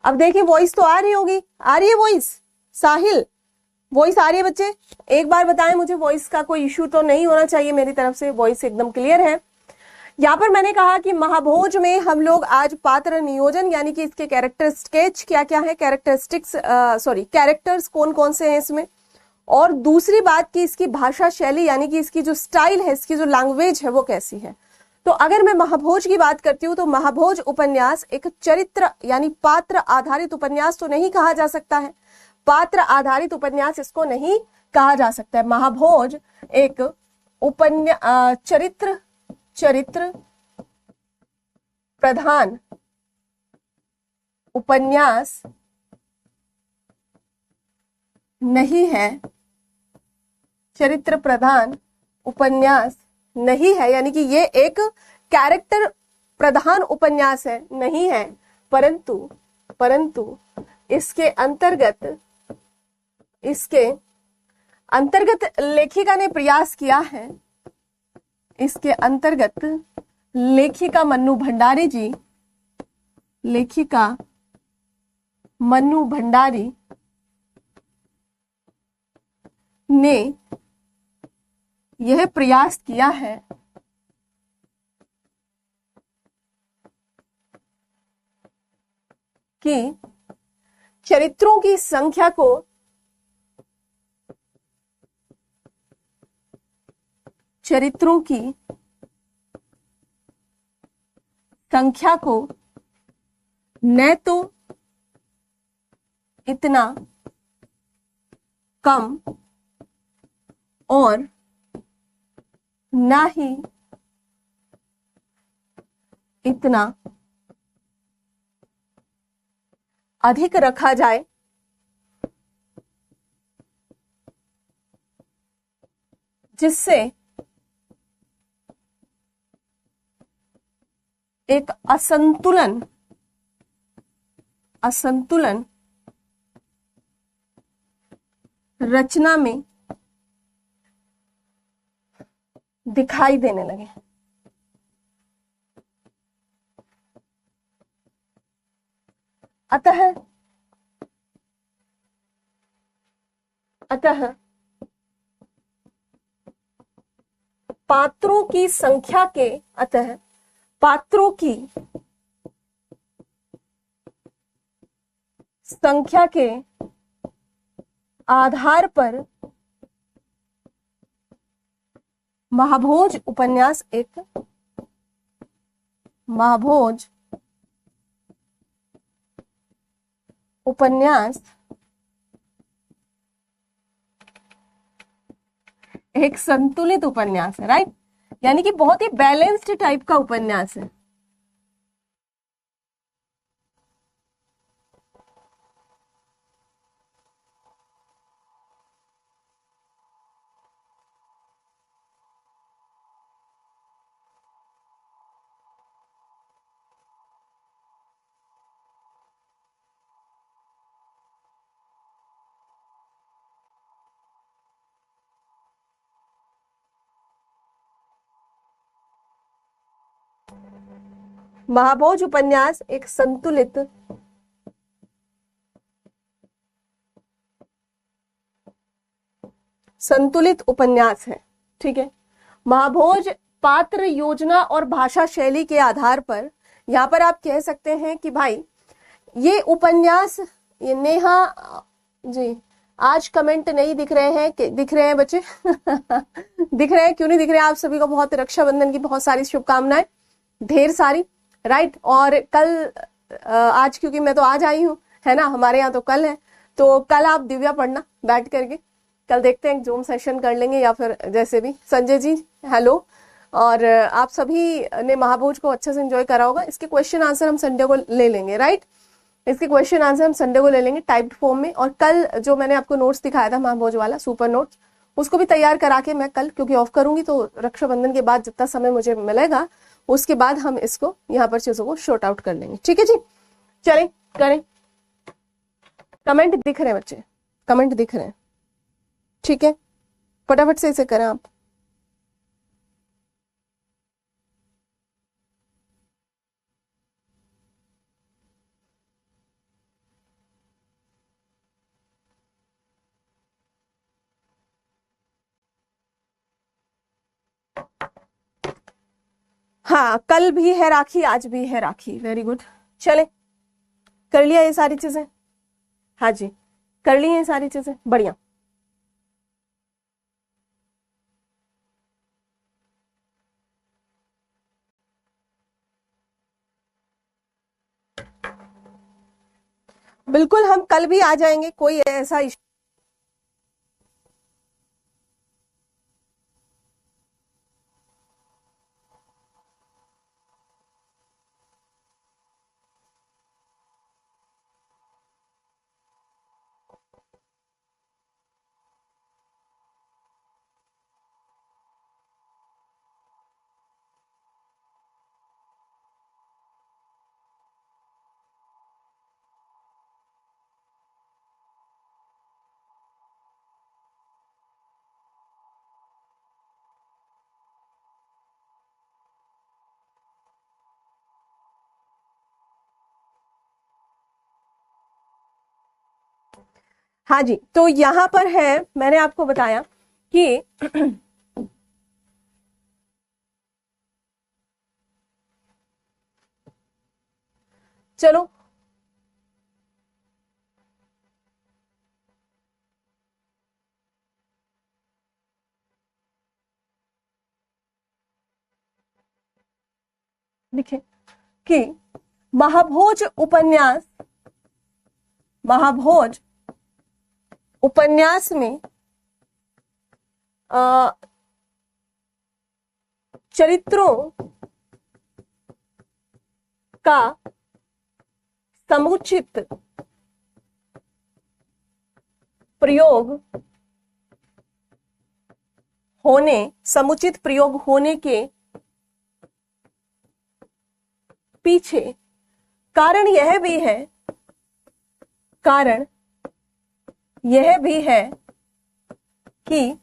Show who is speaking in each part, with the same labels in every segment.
Speaker 1: अब देखिए वॉइस तो आ रही होगी, आ रही है वॉइस? साहिल वॉइस आ रही है बच्चे? एक बार बताएं मुझे, वॉइस का कोई इश्यू तो नहीं होना चाहिए मेरी तरफ से, वॉइस एकदम क्लियर है। यहाँ पर मैंने कहा कि महाभोज में हम लोग आज पात्र नियोजन यानी कि इसके कैरेक्टर स्केच क्या क्या है, कैरेक्टरिस्टिक्स कैरेक्टर्स कौन कौन से हैं इसमें, और दूसरी बात कि इसकी भाषा शैली यानी कि इसकी जो स्टाइल है, इसकी जो लैंग्वेज है वो कैसी है। तो अगर मैं महाभोज की बात करती हूँ तो महाभोज उपन्यास एक चरित्र यानी पात्र आधारित उपन्यास तो नहीं कहा जा सकता है, पात्र आधारित उपन्यास इसको नहीं कहा जा सकता है। महाभोज एक चरित्र प्रधान उपन्यास नहीं है, चरित्र प्रधान उपन्यास नहीं है, यानी कि ये एक कैरेक्टर प्रधान उपन्यास है नहीं है, परंतु इसके अंतर्गत लेखिका ने प्रयास किया है, इसके अंतर्गत लेखिका मन्नू भंडारी जी, लेखिका मन्नू भंडारी ने यह प्रयास किया है कि चरित्रों की संख्या को न तो इतना कम और ना ही इतना अधिक रखा जाए, जिससे एक असंतुलन रचना में दिखाई देने लगे। अतः पात्रों की संख्या के आधार पर महाभोज उपन्यास एक संतुलित उपन्यास है, राइट, यानी कि बहुत ही बैलेंस्ड टाइप का उपन्यास है। महाभोज उपन्यास एक संतुलित उपन्यास है, ठीक है। महाभोज पात्र योजना और भाषा शैली के आधार पर यहाँ पर आप कह सकते हैं कि भाई ये उपन्यास, ये नेहा जी आज कमेंट नहीं दिख रहे हैं, दिख रहे हैं बच्चे दिख रहे हैं, क्यों नहीं दिख रहे हैं? आप सभी को बहुत रक्षाबंधन की बहुत सारी शुभकामनाएं, ढेर सारी, राइट। और कल आज क्योंकि मैं तो आज आई हूँ, है ना, हमारे यहाँ तो कल है, तो कल आप दिव्या पढ़ना बैठ करके, कल देखते हैं जूम सेशन कर लेंगे या फिर जैसे भी। संजय जी हेलो, और आप सभी ने महाभोज को अच्छे से एंजॉय करा होगा। इसके क्वेश्चन आंसर हम संडे को ले लेंगे, राइट, इसके क्वेश्चन आंसर हम संडे को ले लेंगे टाइप्ड फॉर्म में। और कल जो मैंने आपको नोट्स दिखाया था महाभोज वाला सुपर नोट्स, उसको भी तैयार करा के मैं कल, क्योंकि ऑफ करूंगी तो रक्षाबंधन के बाद जितना समय मुझे मिलेगा उसके बाद हम इसको यहाँ पर चीजों को शॉर्ट आउट कर लेंगे, ठीक है जी। चलें करें, कमेंट दिख रहे हैं बच्चे, कमेंट दिख रहे हैं, ठीक है, फटाफट से इसे करें आप। हाँ, कल भी है राखी, आज भी है राखी। Very good. चले, कर लिया ये सारी चीजें? हाँ जी, कर ली ये सारी चीजें, बढ़िया। बिल्कुल, हम कल भी आ जाएंगे, कोई ऐसा इशू। हाँ जी, तो यहां पर है, मैंने आपको बताया कि चलो लिखे कि महाभोज उपन्यास, महाभोज उपन्यास में चरित्रों का समुचित प्रयोग होने, समुचित प्रयोग होने के पीछे कारण यह भी है, कारण यह भी है कि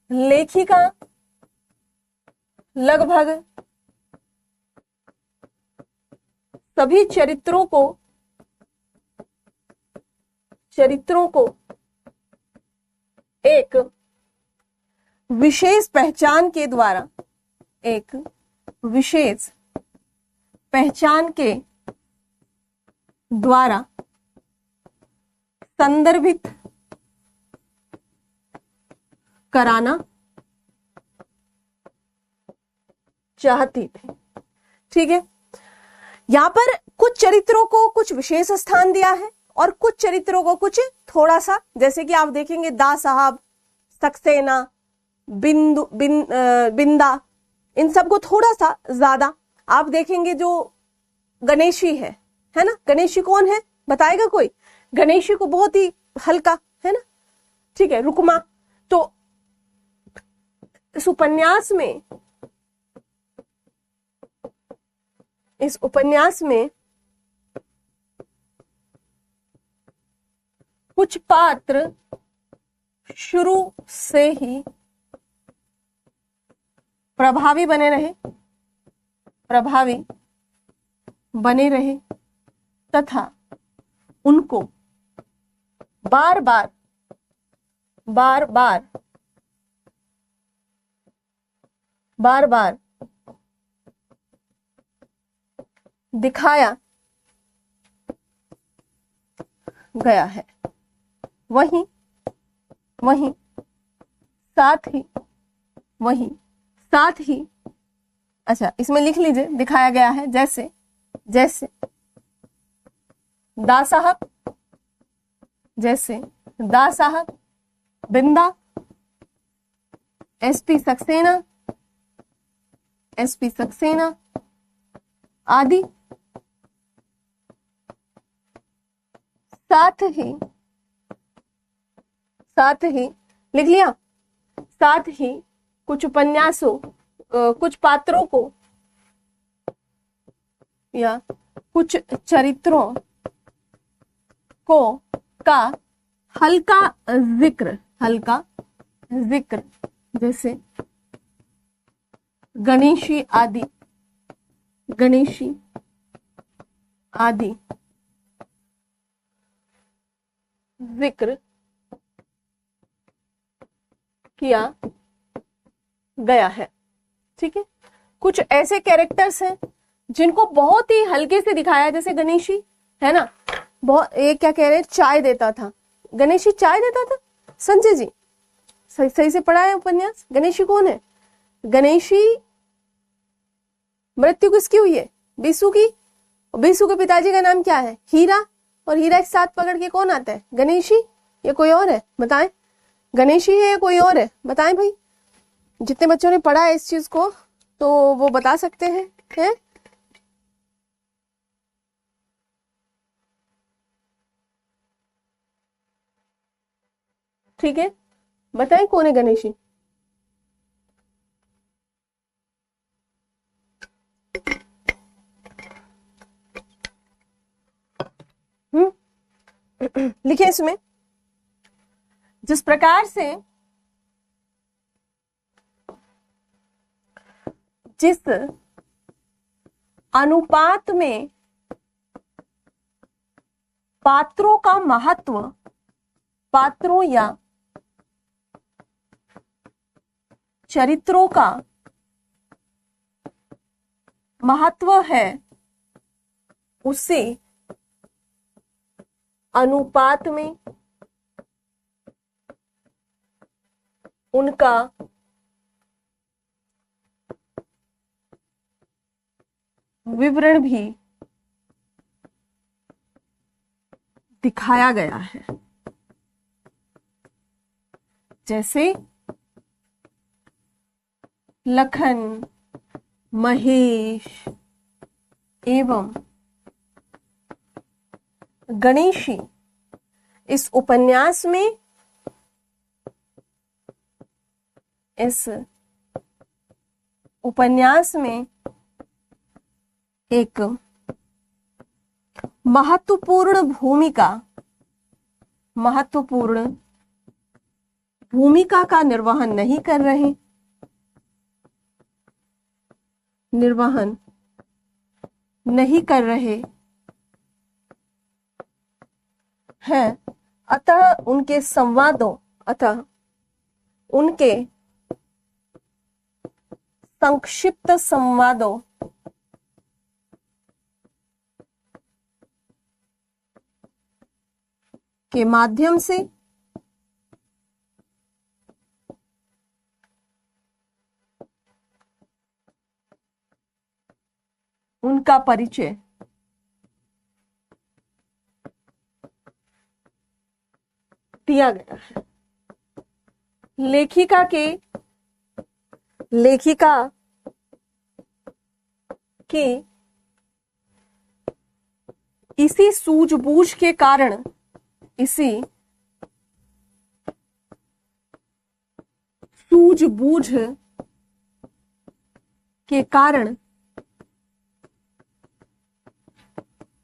Speaker 1: लेखिका लगभग सभी चरित्रों को एक विशेष पहचान के द्वारा, एक विशेष पहचान के द्वारा संदर्भित कराना चाहती थी। ठीक है, यहां पर कुछ चरित्रों को कुछ विशेष स्थान दिया है और कुछ चरित्रों को कुछ थोड़ा सा, जैसे कि आप देखेंगे दा साहब, सक्सेना, बिंदा, इन सबको थोड़ा सा ज्यादा। आप देखेंगे जो गणेशी है ना, गणेशी कौन है बताएगा कोई? गणेशी को बहुत ही हल्का है ना, ठीक है, रुकमा। तो इस उपन्यास में कुछ पात्र शुरू से ही प्रभावी बने रहे तथा उनको बार बार दिखाया गया है। वहीं साथ ही अच्छा, इसमें लिख लीजिए दिखाया गया है, जैसे दा साहब, बिंदा, एसपी सक्सेना आदि। साथ ही लिख लिया, साथ ही कुछ उपन्यासों, कुछ पात्रों को या कुछ चरित्रों को का हल्का जिक्र जैसे गणेशी आदि जिक्र किया गया है। ठीक है, कुछ ऐसे कैरेक्टर्स हैं जिनको बहुत ही हल्के से दिखाया, जैसे गणेशी है ना, बहुत, एक क्या कह रहे हैं, चाय देता था, गणेशी चाय देता था। संजय जी सही सही से पढ़ा है उपन्यास। गणेशी कौन है? गणेशी मृत्यु किसकी हुई है? बीसू की। बीसू के पिताजी का नाम क्या है? हीरा। और हीरा के साथ पकड़ के कौन आता है? गणेशी। ये कोई और है? बताएं, गणेशी है या कोई और है? बताएं भाई, जितने बच्चों ने पढ़ा है इस चीज को तो वो बता सकते हैं, है? ठीक है, बताएं कौन है गणेशी। लिखे इसमें, जिस प्रकार से, जिस अनुपात में पात्रों का महत्व, पात्रों या चरित्रों का महत्व है, उसे अनुपात में उनका विवरण भी दिखाया गया है। जैसे लखन, महेश एवं गणेशी इस उपन्यास में, इस उपन्यास में एक महत्वपूर्ण भूमिका का निर्वहन नहीं कर रहे हैं। अतः उनके संक्षिप्त संवादों के माध्यम से उनका परिचय दिया गया है। लेखिका के इसी सूझबूझ के कारण,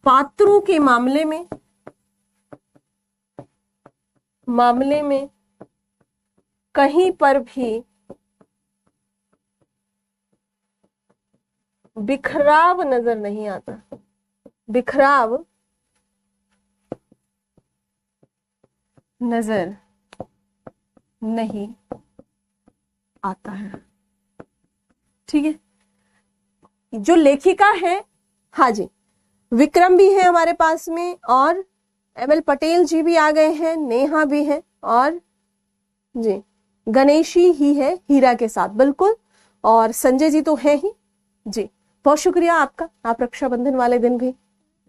Speaker 1: पात्रों के मामले में कहीं पर भी बिखराव नजर नहीं आता। बिखराव नजर नहीं आता है। ठीक है, जो लेखिका है, हाँ जी, विक्रम भी है हमारे पास में, और एमएल पटेल जी भी आ गए हैं, नेहा भी है, और जी गणेशी ही है हीरा के साथ, बिल्कुल, और संजय जी तो है ही। जी बहुत शुक्रिया आपका, आप रक्षाबंधन वाले दिन भी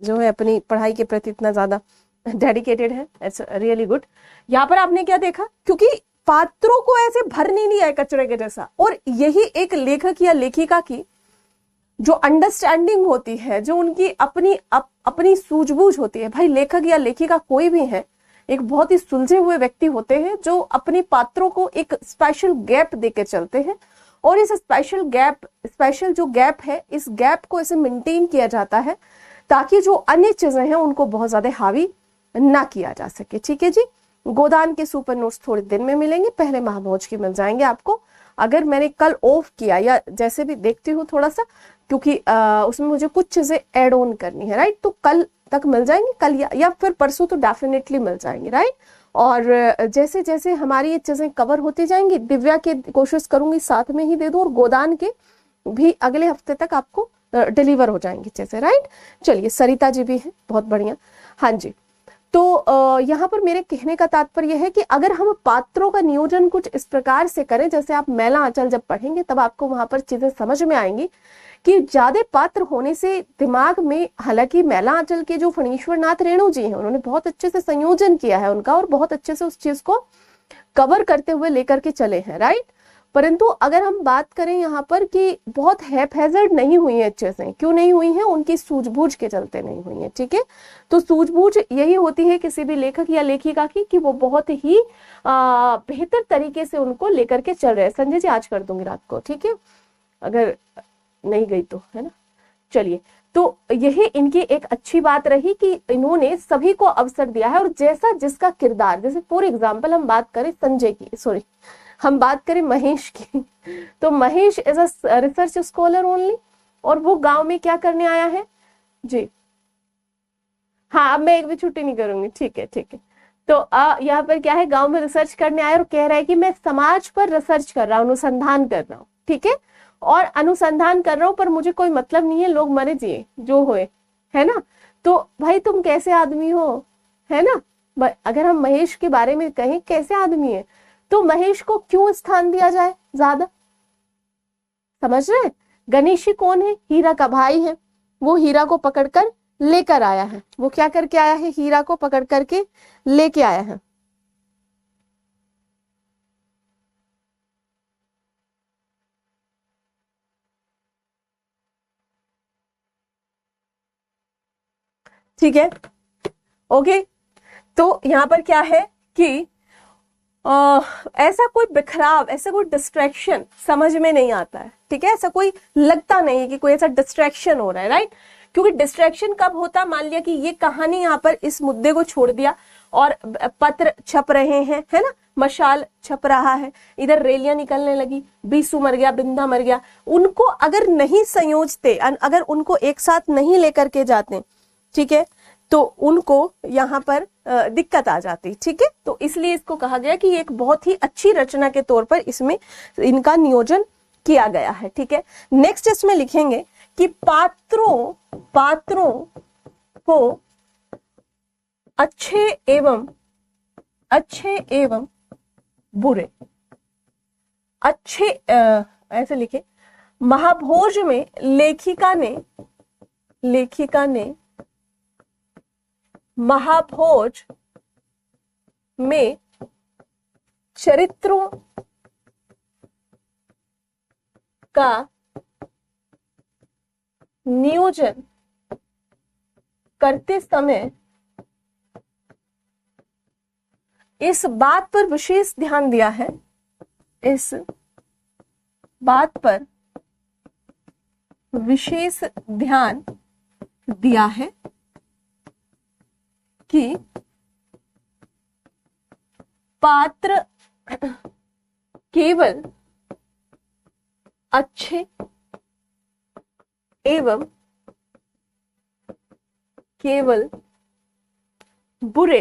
Speaker 1: जो है अपनी पढ़ाई के प्रति इतना ज्यादा डेडिकेटेड है, इट्स रियली गुड। यहाँ पर आपने क्या देखा, क्योंकि पात्रों को ऐसे भर नहीं लिया है कचरे के जैसा, और यही एक लेखक या लेखिका की जो अंडरस्टैंडिंग होती है, जो उनकी अपनी सूझबूझ होती है। भाई लेखक या लेखिका कोई भी है, एक बहुत ही सुलझे हुए व्यक्ति होते हैं जो अपने पात्रों को एक स्पेशल गैप देकर चलते हैं, और इस स्पेशल जो गैप है, इस गैप को ऐसे मेंटेन किया जाता है ताकि जो अन्य चीजें हैं उनको बहुत ज्यादा हावी ना किया जा सके। ठीक है जी, गोदान के सुपर नोट्स थोड़े दिन में मिलेंगे, पहले महाभोज के मिल जाएंगे आपको। अगर मैंने कल ऑफ किया या जैसे भी देखती हूँ थोड़ा सा, क्योंकि उसमें मुझे कुछ चीजें एड ऑन करनी है, राइट, तो कल तक मिल जाएंगे, कल या फिर परसों तो डेफिनेटली मिल जाएंगे, राइट। और जैसे जैसे हमारी ये चीजें कवर होती जाएंगी, दिव्या के कोशिश करूंगी साथ में ही दे दूं, और गोदान के भी अगले हफ्ते तक आपको डिलीवर हो जाएंगी जैसे, राइट। चलिए, सरिता जी भी हैं, बहुत बढ़िया। हाँ जी, तो यहाँ पर मेरे कहने का तात्पर्य है कि अगर हम पात्रों का नियोजन कुछ इस प्रकार से करें, जैसे आप मैला आंचल जब पढ़ेंगे तब आपको वहां पर चीजें समझ में आएंगी कि ज्यादा पात्र होने से दिमाग में, हालांकि मैला आंचल के जो फणीश्वर नाथ रेणु जी हैं उन्होंने बहुत अच्छे से संयोजन किया है उनका और बहुत अच्छे से उस चीज को कवर करते हुए लेकर के चले हैं, राइट। परंतु अगर हम बात करें यहाँ पर कि बहुत हैफेजर्ड नहीं हुई है अच्छे से, क्यों नहीं हुई है? उनकी सूझबूझ के चलते नहीं हुई है, ठीक है। तो सूझबूझ यही होती है किसी भी लेखक या लेखिका की कि वो बहुत ही बेहतर तरीके से उनको लेकर के चल रहे हैं। संजय जी आज कर दूंगी रात को, ठीक है, अगर नहीं गई तो, है ना। चलिए, तो यही इनकी एक अच्छी बात रही कि इन्होंने सभी को अवसर दिया है और जैसा जिसका किरदार, जैसे फॉर एग्जाम्पल हम बात करें संजय की, सॉरी हम बात करें महेश की, तो Mahesh is a research scholar only, और वो गांव में क्या करने आया है जी। हाँ, अब मैं एक भी छुट्टी नहीं करूंगी, ठीक है ठीक है। तो यहाँ पर क्या है, गांव में रिसर्च करने आया और कह रहा है कि मैं समाज पर रिसर्च कर रहा हूँ, अनुसंधान कर रहा हूँ, ठीक है, और अनुसंधान कर रहा हूं पर मुझे कोई मतलब नहीं है, लोग मरे जिए जो होए, है ना। तो भाई तुम कैसे आदमी हो, है ना। अगर हम महेश के बारे में कहें कैसे आदमी है, तो महेश को क्यों स्थान दिया जाए ज्यादा, समझ रहे। गणेशी कौन है? हीरा का भाई है, वो हीरा को पकड़कर लेकर आया है। वो क्या करके आया है? हीरा को पकड़ करके लेके आया है। ठीक है, ओके। तो यहाँ पर क्या है कि ऐसा कोई बिखराव, ऐसा कोई डिस्ट्रैक्शन समझ में नहीं आता है, ठीक है। ऐसा कोई लगता नहीं है कि कोई ऐसा डिस्ट्रैक्शन हो रहा है, राइट। क्योंकि डिस्ट्रैक्शन कब होता, मान लिया कि ये कहानी यहाँ पर इस मुद्दे को छोड़ दिया और पत्र छप रहे हैं, है ना, मशाल छप रहा है, इधर रैलियां निकलने लगी, बीसू मर गया, बिंदा मर गया, उनको अगर नहीं संयोजते, अगर उनको एक साथ नहीं लेकर के जाते, ठीक है, तो उनको यहाँ पर दिक्कत आ जाती, ठीक है। तो इसलिए इसको कहा गया कि एक बहुत ही अच्छी रचना के तौर पर इसमें इनका नियोजन किया गया है, ठीक है। नेक्स्ट इसमें लिखेंगे कि पात्रों को अच्छे एवं बुरे, अच्छे ऐसे लिखे, महाभोज में लेखिका ने महाभोज में चरित्रों का नियोजन करते समय इस बात पर विशेष ध्यान दिया है, इस बात पर विशेष ध्यान दिया है कि पात्र केवल अच्छे एवं केवल बुरे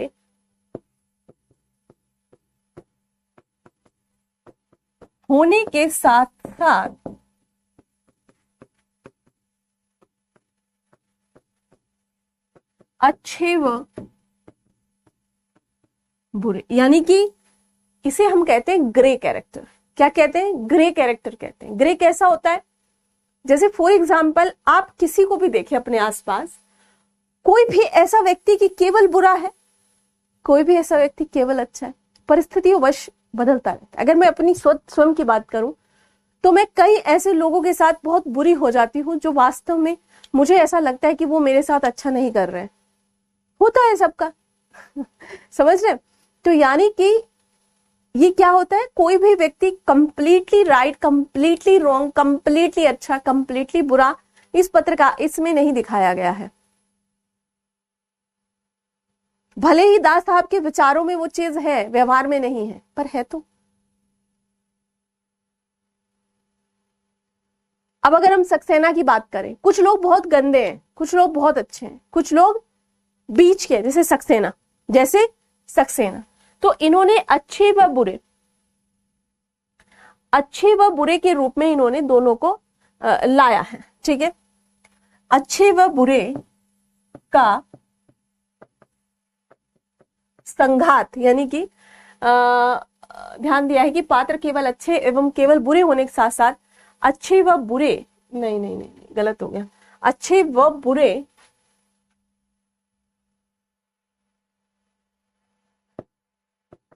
Speaker 1: होने के साथ साथ अच्छे व बुरे, यानी कि इसे हम कहते हैं ग्रे कैरेक्टर। क्या कहते हैं? ग्रे कैरेक्टर कहते हैं। ग्रे कैसा होता है? जैसे फॉर एग्जाम्पल आप किसी को भी देखें अपने आसपास, कोई भी ऐसा व्यक्ति कि केवल बुरा है, कोई भी ऐसा व्यक्ति केवल अच्छा है, परिस्थितियों वश बदलता रहता है। अगर मैं अपनी स्वयं की बात करूं तो मैं कई ऐसे लोगों के साथ बहुत बुरी हो जाती हूं जो वास्तव में मुझे ऐसा लगता है कि वो मेरे साथ अच्छा नहीं कर रहे हैं। होता है सबका समझ रहे? तो यानी कि ये क्या होता है, कोई भी व्यक्ति completely right, completely wrong, completely अच्छा, कंप्लीटली बुरा इस पत्र का इसमें नहीं दिखाया गया है। भले ही दास साहब के विचारों में वो चीज है, व्यवहार में नहीं है, पर है तो। अब अगर हम सक्सेना की बात करें, कुछ लोग बहुत गंदे हैं, कुछ लोग बहुत अच्छे हैं, कुछ लोग बीच के, जैसे सक्सेना, तो इन्होंने अच्छे व बुरे के रूप में इन्होंने दोनों को लाया है। ठीक है, अच्छे व बुरे का संघात, यानी कि ध्यान दिया है कि पात्र केवल अच्छे एवं केवल बुरे होने के साथ साथ अच्छे व बुरे, नहीं नहीं नहीं, गलत हो गया, अच्छे व बुरे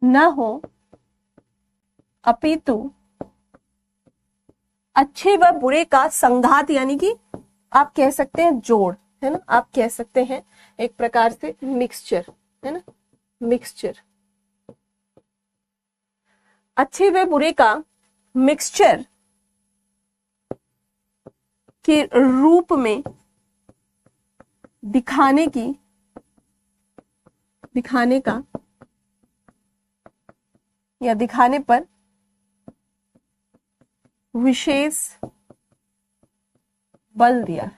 Speaker 1: न हो अपितु अच्छे व बुरे का संघात, यानी कि आप कह सकते हैं जोड़, है ना, आप कह सकते हैं एक प्रकार से मिक्सचर, है ना, मिक्सचर, अच्छे व बुरे का मिक्सचर के रूप में दिखाने का या दिखाने पर विशेष बल दिया।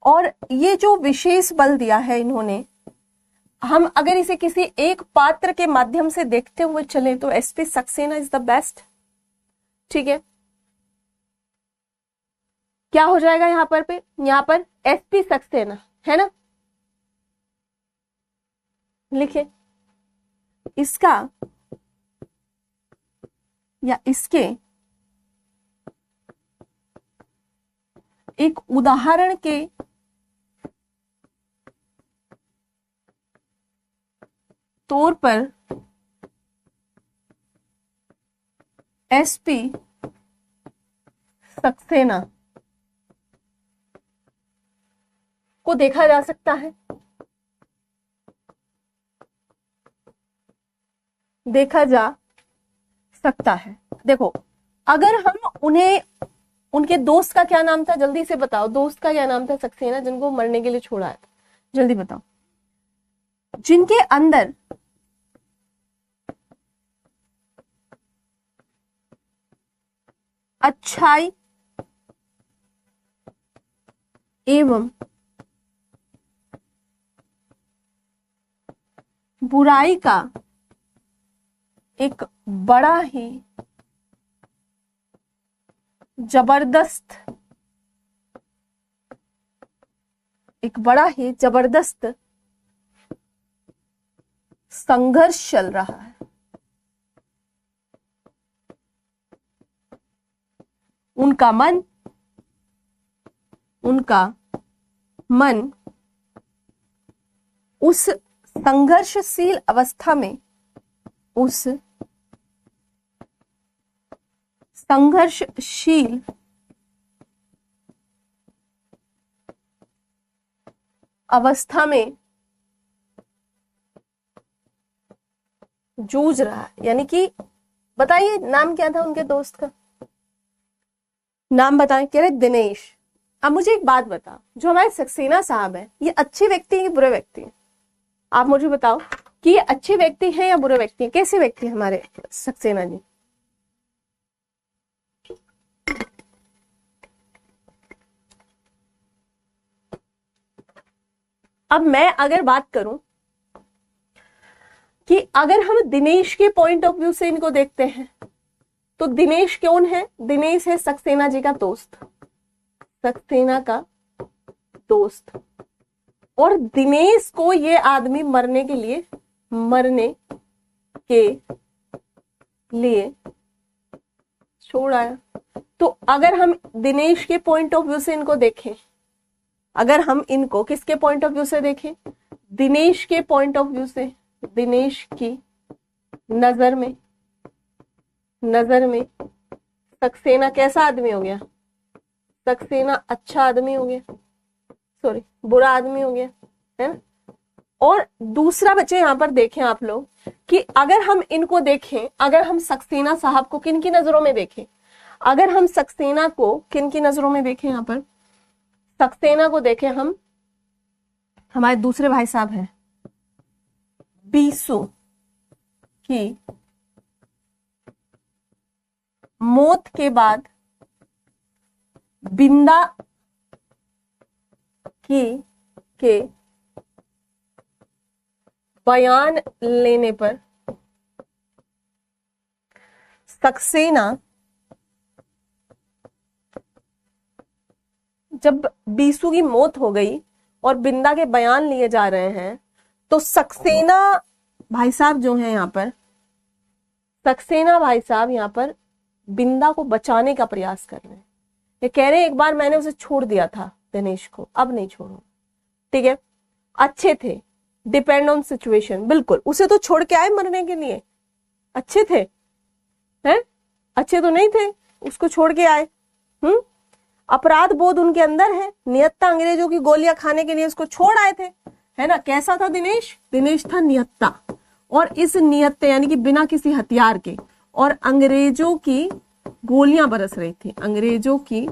Speaker 1: और ये जो विशेष बल दिया है इन्होंने, हम अगर इसे किसी एक पात्र के माध्यम से देखते हुए चले तो SP Saxena is the best. ठीक है, क्या हो जाएगा यहां पर एसपी सक्सेना, है ना, लिखे इसका या इसके एक उदाहरण के तौर पर एसपी सक्सेना को देखा जा सकता है, देखा जा सकता है। देखो, अगर हम उन्हें, उनके दोस्त का क्या नाम था, जल्दी से बताओ, दोस्त का क्या नाम था सक्सेना, जिनको मरने के लिए छोड़ा है, जल्दी बताओ, जिनके अंदर अच्छाई एवं बुराई का एक बड़ा ही जबरदस्त संघर्ष चल रहा है। उनका मन उस संघर्षशील अवस्था में, उस संघर्षशील अवस्था में जूझ रहा है। यानी कि बताइए नाम क्या था उनके दोस्त का, नाम बताएं। कह रहे दिनेश। अब मुझे एक बात बताओ, जो हमारे सक्सेना साहब हैं, ये अच्छे व्यक्ति हैं कि बुरे व्यक्ति हैं? आप मुझे बताओ कि ये अच्छे व्यक्ति हैं या बुरे व्यक्ति हैं, कैसे व्यक्ति हैं हमारे सक्सेना जी? अब मैं अगर बात करूं कि अगर हम दिनेश के पॉइंट ऑफ व्यू से इनको देखते हैं तो दिनेश कौन है? दिनेश है सक्सेना जी का दोस्त, सक्सेना का दोस्त। और दिनेश को ये आदमी मरने के लिए छोड़ आया। तो अगर हम दिनेश के पॉइंट ऑफ व्यू से इनको देखें, अगर हम इनको किसके पॉइंट ऑफ व्यू से देखें? दिनेश के पॉइंट ऑफ व्यू से, दिनेश की नजर में सक्सेना कैसा आदमी हो गया? सक्सेना अच्छा आदमी हो गया, सॉरी बुरा आदमी हो गया, है ना। और दूसरा बच्चे यहां पर देखें आप लोग कि अगर हम इनको देखें, अगर हम सक्सेना साहब को किन की नजरों में देखें, अगर हम सक्सेना को किन की नजरों में देखें, यहां पर सक्सेना को देखें हम, हमारे दूसरे भाई साहब हैं बीसू की मौत के बाद बिंदा के बयान लेने पर सक्सेना जब बीसू की मौत हो गई और बिंदा के बयान लिए जा रहे हैं, तो सक्सेना भाई साहब जो है यहाँ पर, सक्सेना भाई साहब यहाँ पर बिंदा को बचाने का प्रयास कर रहे हैं। ये कह रहे हैं एक बार मैंने उसे छोड़ दिया था दिनेश को, अब नहीं छोड़ूंगा। ठीक है, अच्छे थे, डिपेंड ऑन सिचुएशन, बिल्कुल उसे तो छोड़ के आए मरने के लिए, अच्छे थे हैं, अच्छे तो नहीं थे, उसको छोड़ के आए। अपराध बोध उनके अंदर है, नियत्ता अंग्रेजों की गोलियां खाने के लिए उसको छोड़ आए थे, है ना। कैसा था दिनेश? दिनेश था नियत्ता, और इस नियत्ता यानी कि बिना किसी हथियार के, और अंग्रेजों की गोलियां बरस रही थी, अंग्रेजों की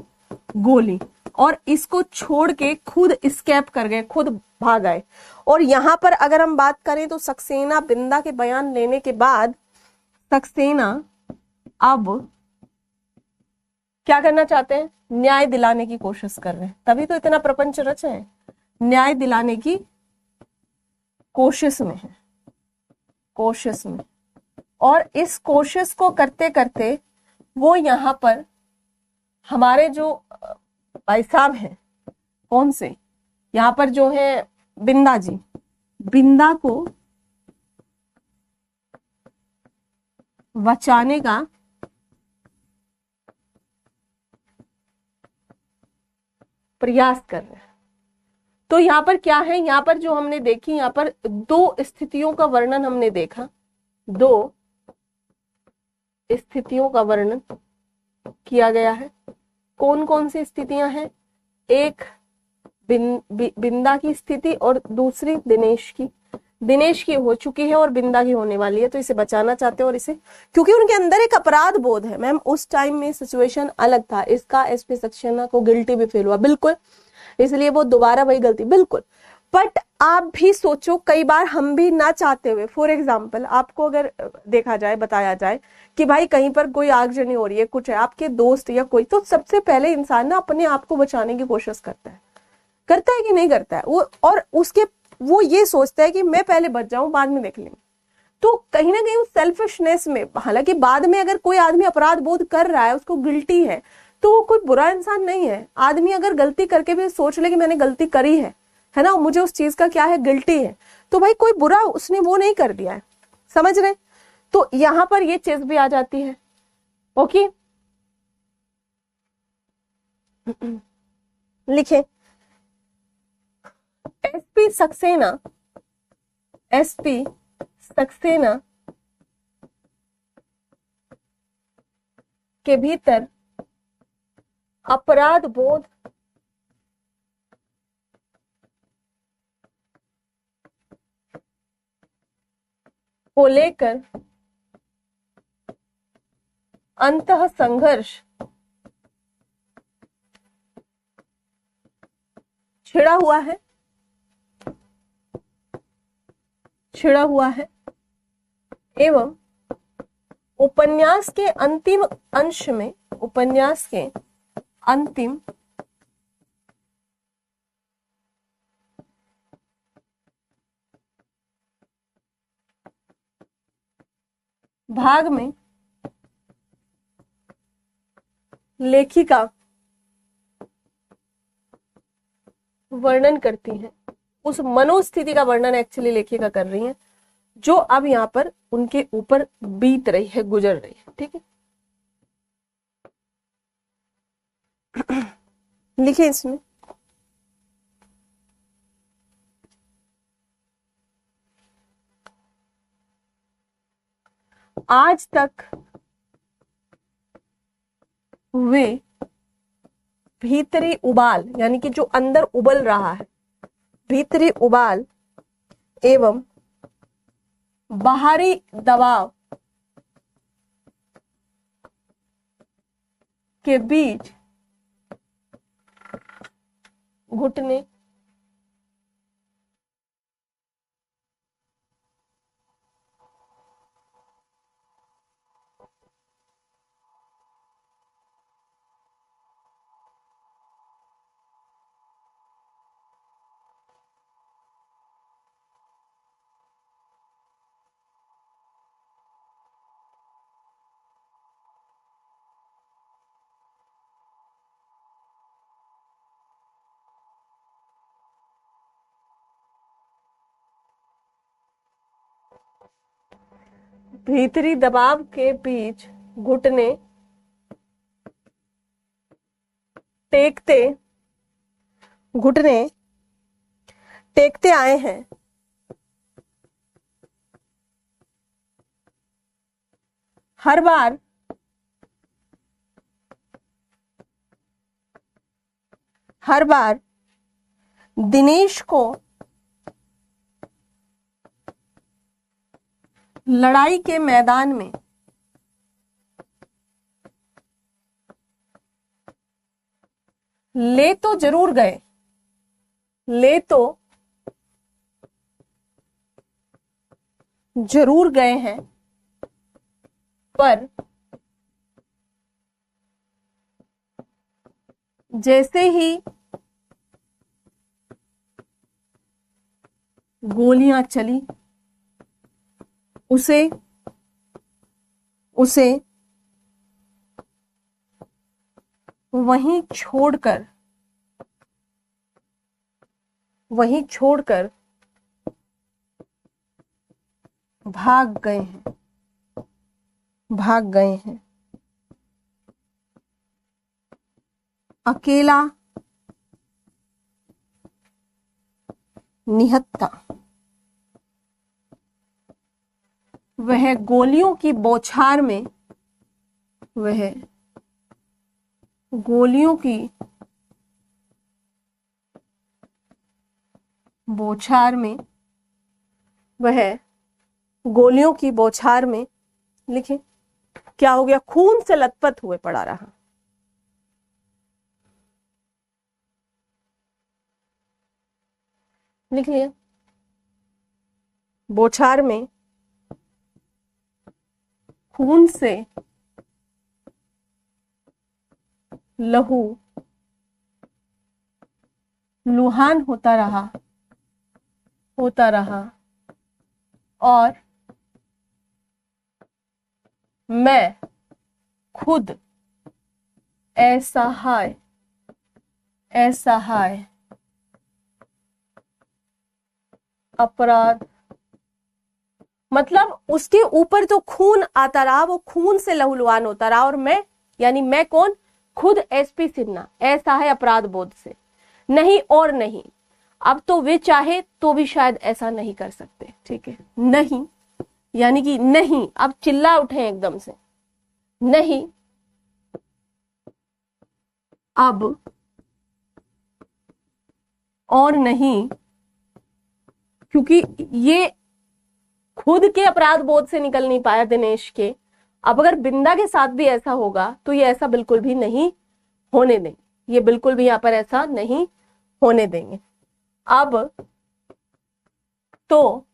Speaker 1: गोली, और इसको छोड़ के खुद स्केप कर गए, खुद भाग आए। और यहां पर अगर हम बात करें तो सक्सेना बिंदा के बयान लेने के बाद सक्सेना अब क्या करना चाहते हैं? न्याय दिलाने की कोशिश कर रहे हैं, तभी तो इतना प्रपंच रचे हैं, न्याय दिलाने की कोशिश में है, कोशिश में। और इस कोशिश को करते करते वो यहां पर हमारे जो भाई साहब हैं, कौन से यहां पर जो है बिंदा जी, बिंदा को बचाने का प्रयास कर रहे हैं। तो यहां पर क्या है, यहां पर जो हमने देखी, यहां पर दो स्थितियों का वर्णन हमने देखा, दो स्थितियों का वर्णन किया गया है। कौन कौन सी स्थितियां हैं? एक बिंदा की स्थिति और दूसरी दिनेश की। दिनेश की हो चुकी है और बिंदा की होने वाली है, तो इसे बचाना चाहते हैं। और इसे क्योंकि उनके अंदर एक अपराध बोध है मैम, उस टाइम में सिचुएशन अलग था, इसका एसपी सक्सेना को गिल्टी भी फील हुआ, बिल्कुल, इसलिए वो दोबारा वही गलती, बिल्कुल। बट आप भी सोचो, कई बार हम भी ना चाहते हुए, फॉर एग्जाम्पल आपको अगर देखा जाए, बताया जाए कि भाई कहीं पर कोई आगजनी हो रही है, कुछ है, आपके दोस्त या कोई, तो सबसे पहले इंसान ना अपने आप को बचाने की कोशिश करता है कि नहीं करता है वो, और उसके वो ये सोचता है कि मैं पहले बच जाऊं, बाद में देख लेंगे। तो कहीं ना कहीं उस सेल्फिशनेस में, हालांकि बाद में अगर कोई आदमी अपराध बोध कर रहा है, उसको गिल्टी है, तो वो कोई बुरा इंसान नहीं है। आदमी अगर गलती करके भी सोच ले कि मैंने गलती करी है ना, मुझे उस चीज का क्या है, गिल्टी है, तो भाई कोई बुरा उसने वो नहीं कर दिया है, समझ रहे? तो यहां पर ये चीज भी आ जाती है। ओके, लिखे एसपी सक्सेना, एसपी सक्सेना के भीतर अपराध बोध को लेकर अंतः संघर्ष छिड़ा हुआ है, छिड़ा हुआ है। एवं उपन्यास के अंतिम अंश में, उपन्यास के अंतिम भाग में लेखिका वर्णन करती है, उस मनोस्थिति का वर्णन एक्चुअली लेखिका कर रही है, जो अब यहां पर उनके ऊपर बीत रही है, गुजर रही है। ठीक है, लिखे इसमें, आज तक वे भीतरी उबाल, यानी कि जो अंदर उबल रहा है, भीतरी उबाल एवं बाहरी दबाव के बीच घुटने भीतरी दबाव के बीच घुटने टेकते आए हैं। हर बार दिनेश को लड़ाई के मैदान में ले तो जरूर गए, हैं, पर जैसे ही गोलियां चली उसे वहीं छोड़कर भाग गए हैं। अकेला, निहत्था, वह गोलियों की बौछार में लिखे क्या हो गया, खून से लथपथ हुए पड़ा रहा। लिख लिया, बौछार में खून से लहू लुहान होता रहा और मैं खुद असहाय अपराध, मतलब उसके ऊपर तो खून आता रहा, वो खून से लहूलुहान होता रहा, और मैं कौन, खुद एसपी सिन्हा असहाय अपराध बोध से, नहीं और नहीं। अब तो वे चाहे तो भी शायद ऐसा नहीं कर सकते, ठीक है, नहीं यानी कि नहीं, अब चिल्ला उठे एकदम से, नहीं अब और नहीं, क्योंकि ये खुद के अपराध बोध से निकल नहीं पाया दिनेश के। अब अगर बिंदा के साथ भी ऐसा होगा तो ये ऐसा बिल्कुल भी नहीं होने देंगे, ये बिल्कुल भी यहां पर ऐसा नहीं होने देंगे। अब तो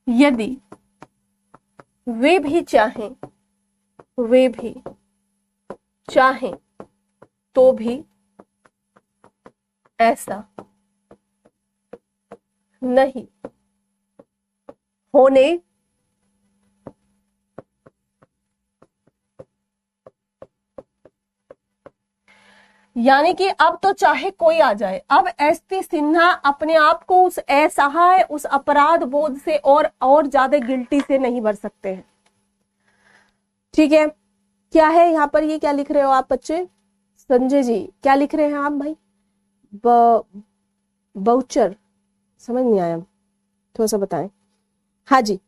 Speaker 1: यदि वे भी चाहें तो भी ऐसा नहीं होने यानी कि अब तो चाहे कोई आ जाए, अब एसपी सिन्हा अपने आप को उस असहाय, उस अपराध बोध से और ज्यादा गिल्टी से नहीं भर सकते हैं। ठीक है, क्या है यहाँ पर, ये क्या लिख रहे हो आप बच्चे, संजय जी क्या लिख रहे हैं आप भाई, बाउचर, समझ नहीं आया, थोड़ा सा बताएं। हाँ जी,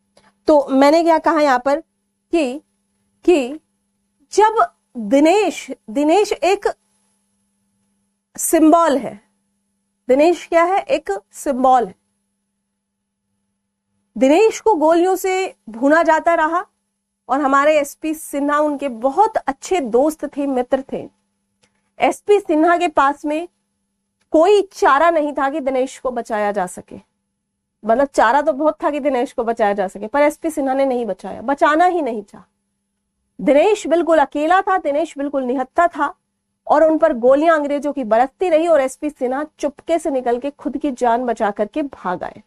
Speaker 1: तो मैंने क्या कहा यहाँ पर कि जब दिनेश एक सिंबल है, दिनेश क्या है, एक सिंबल है। दिनेश को गोलियों से भूना जाता रहा और हमारे एसपी सिन्हा उनके बहुत अच्छे दोस्त थे, मित्र थे। एसपी सिन्हा के पास में कोई चारा नहीं था कि दिनेश को बचाया जा सके, मतलब चारा तो बहुत था कि दिनेश को बचाया जा सके, पर एसपी सिन्हा ने नहीं बचाया, बचाना ही नहीं चाहा। दिनेश बिल्कुल अकेला था, दिनेश बिल्कुल निहत्था था और उन पर गोलियां अंग्रेजों की बरसती रही और एसपी सिन्हा चुपके से निकल के खुद की जान बचा करके भाग आए।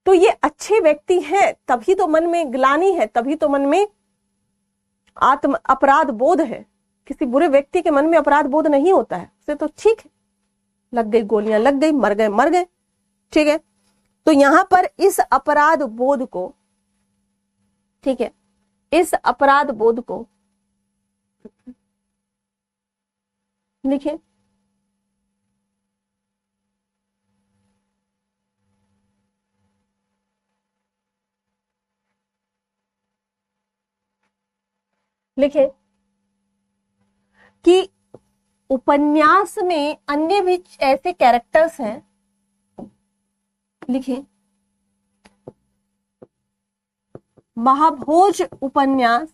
Speaker 1: तो ये अच्छे व्यक्ति हैं, तभी तो मन में ग्लानि है, तभी तो मन में आत्म अपराध बोध है। किसी बुरे व्यक्ति के मन में अपराध बोध नहीं होता है, उसे तो ठीक है, लग गई गोलियां, लग गई, मर गए, ठीक है। तो यहां पर इस अपराध बोध को ठीक है, इस अपराध बोध को लिखें। लिखें कि उपन्यास में अन्य भी ऐसे कैरेक्टर्स हैं। लिखें महाभोज उपन्यास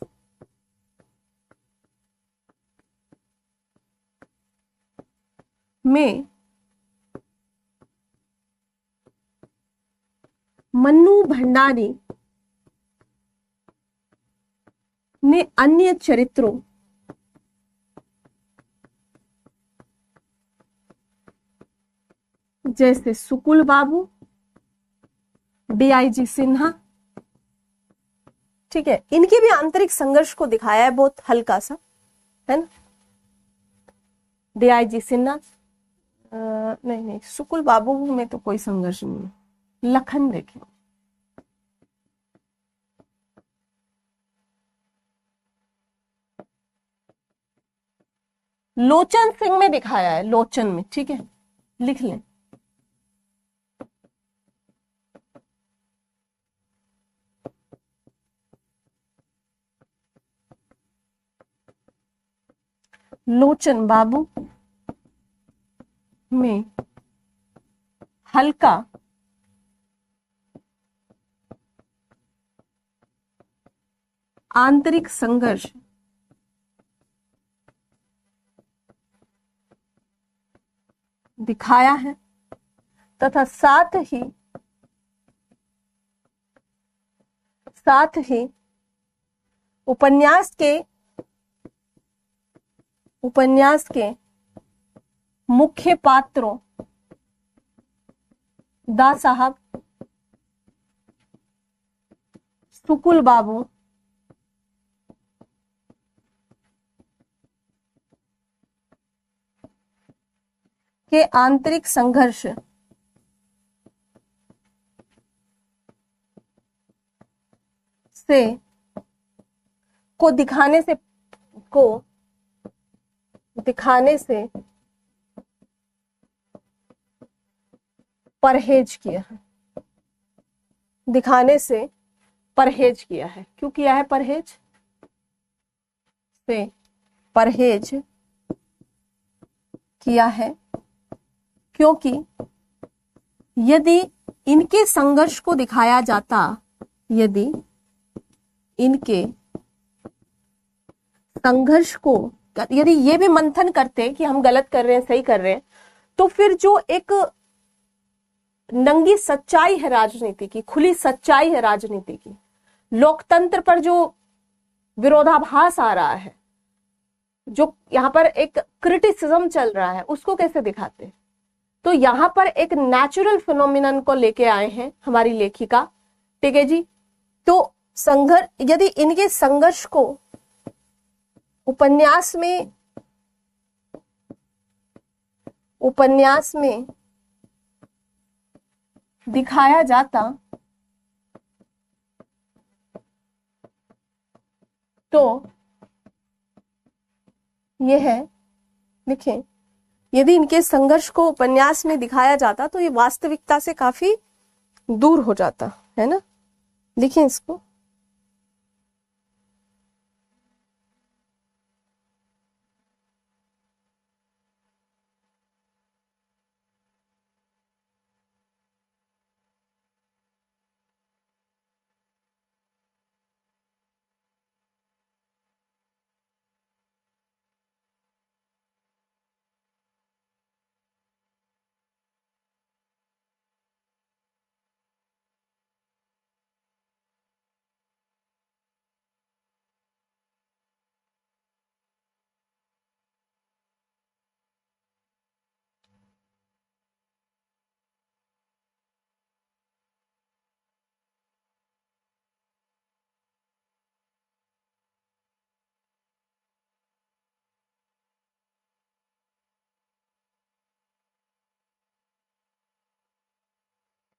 Speaker 1: में मन्नू भंडारी ने अन्य चरित्रों जैसे सुकुल बाबू, डीआईजी सिन्हा, ठीक है, इनके भी आंतरिक संघर्ष को दिखाया है, बहुत हल्का सा, है ना। डीआईजी सिन्हा, नहीं नहीं, सुकुल बाबू में तो कोई संघर्ष नहीं है। लखन देखें, लोचन सिंह में दिखाया है, लोचन में, ठीक है, लिख लें। लोचन बाबू में हल्का आंतरिक संघर्ष दिखाया है तथा साथ ही उपन्यास के मुख्य पात्रों दा साहब, सुकुल बाबू, के आंतरिक संघर्ष से को दिखाने से परहेज किया है। दिखाने से परहेज किया है। क्यों किया है परहेज? से परहेज किया है क्योंकि यदि इनके संघर्ष को दिखाया जाता, यदि इनके संघर्ष को, यदि ये भी मंथन करते कि हम गलत कर रहे हैं सही कर रहे हैं, तो फिर जो एक नंगी सच्चाई है राजनीति की, खुली सच्चाई है राजनीति की, लोकतंत्र पर जो विरोधाभास आ रहा है, जो यहाँ पर एक क्रिटिसिज्म चल रहा है, उसको कैसे दिखाते? तो यहाँ पर एक नेचुरल फिनोमिनन को लेके आए हैं हमारी लेखिका, ठीक है जी। तो संघर्ष, यदि इनके संघर्ष को उपन्यास में दिखाया जाता तो यह है, लिखें, यदि इनके संघर्ष को उपन्यास में दिखाया जाता तो ये वास्तविकता से काफी दूर हो जाता, है ना। लिखें इसको।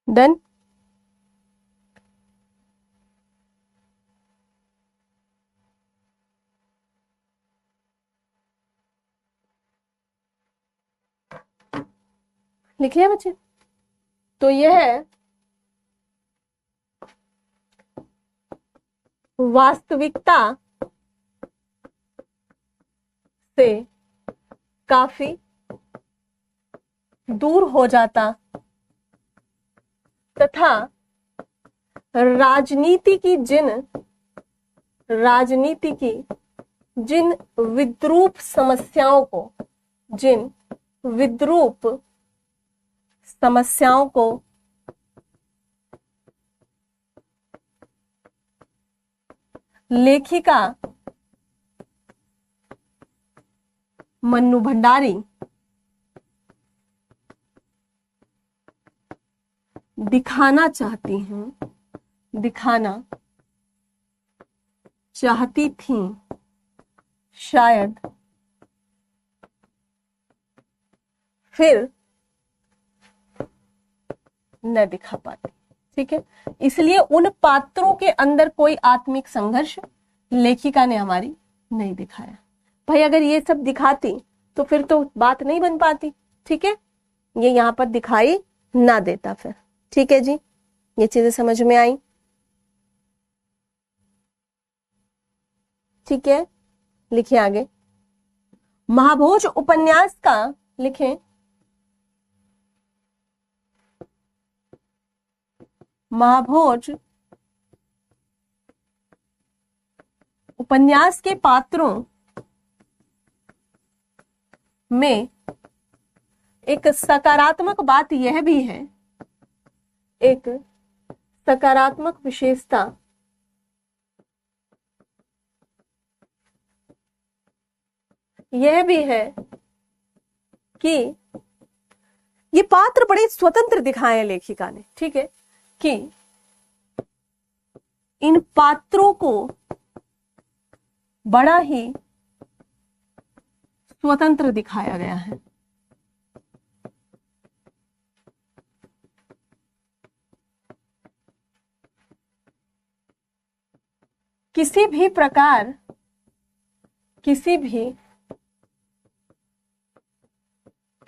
Speaker 1: डन। लिखिए बच्चे। तो यह है वास्तविकता से काफी दूर हो जाता तथा राजनीति की जिन विद्रूप समस्याओं को लेखिका मन्नू भंडारी दिखाना चाहती थी, शायद फिर न दिखा पाती। ठीक है, इसलिए उन पात्रों के अंदर कोई आत्मिक संघर्ष लेखिका ने हमारी नहीं दिखाया। भाई अगर ये सब दिखाती तो फिर तो बात नहीं बन पाती। ठीक है, ये यहां पर दिखाई ना देता फिर। ठीक है जी, ये चीजें समझ में आई। ठीक है, लिखिए आगे। महाभोज उपन्यास का लिखें। महाभोज उपन्यास के पात्रों में एक सकारात्मक बात यह भी है, एक सकारात्मक विशेषता यह भी है कि ये पात्र बड़े स्वतंत्र दिखाए हैं लेखिका ने। ठीक है, कि इन पात्रों को बड़ा ही स्वतंत्र दिखाया गया है। किसी भी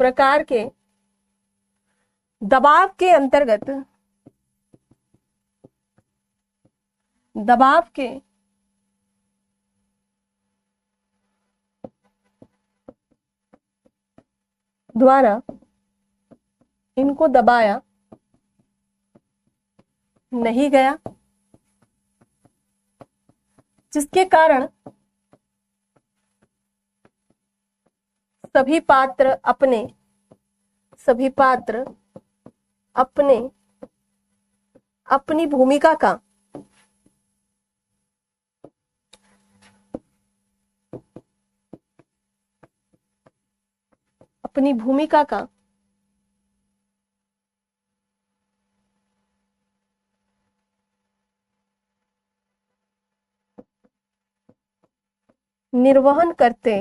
Speaker 1: प्रकार के दबाव के अंतर्गत द्वारा इनको दबाया नहीं गया, जिसके कारण सभी पात्र अपनी भूमिका का निर्वहन करते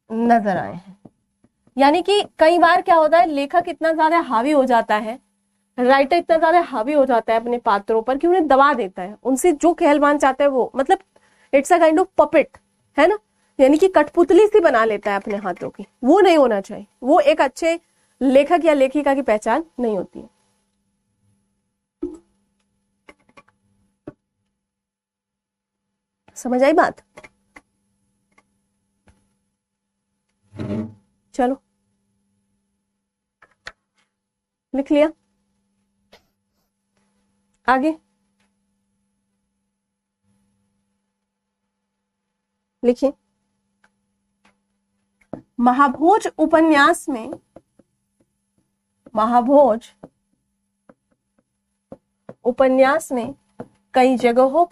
Speaker 1: नजर आए हैं। यानी कि कई बार क्या होता है, लेखक इतना ज्यादा हावी हो जाता है, राइटर इतना ज्यादा हावी हो जाता है अपने पात्रों पर कि उन्हें दबा देता है, उनसे जो कहलवान चाहता है वो, मतलब it's a kind of puppet, है ना। यानी कि कठपुतली सी बना लेता है अपने हाथों की। वो नहीं होना चाहिए, वो एक अच्छे लेखक या लेखिका की पहचान नहीं होती है। समझ आई बात? चलो लिख लिया, आगे लिखिए। महाभोज उपन्यास में कई जगहों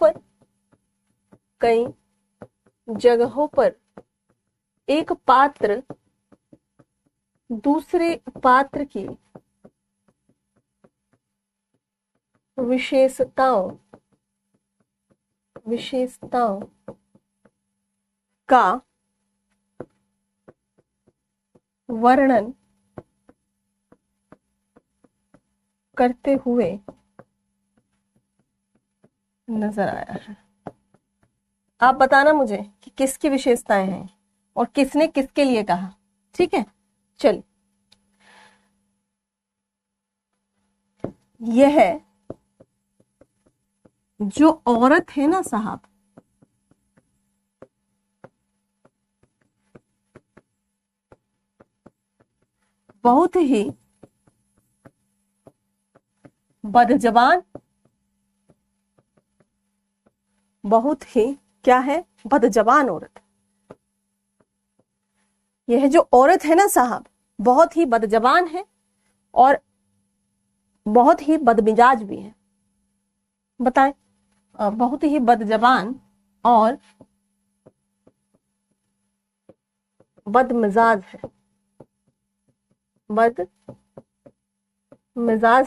Speaker 1: पर एक पात्र दूसरे पात्र की विशेषताओं का वर्णन करते हुए नजर आया है। आप बताना मुझे कि किसकी विशेषताएं हैं और किसने किसके लिए कहा। ठीक है, चलिए यह है जो औरत है ना साहब, बहुत ही बदजबान, बहुत ही क्या है, बदजबान औरत। यह जो औरत है ना साहब बहुत ही बदजबान है और बहुत ही बदमिजाज भी है। बताएं, बहुत ही बदजबान और बदमिजाज है, बदमिजाज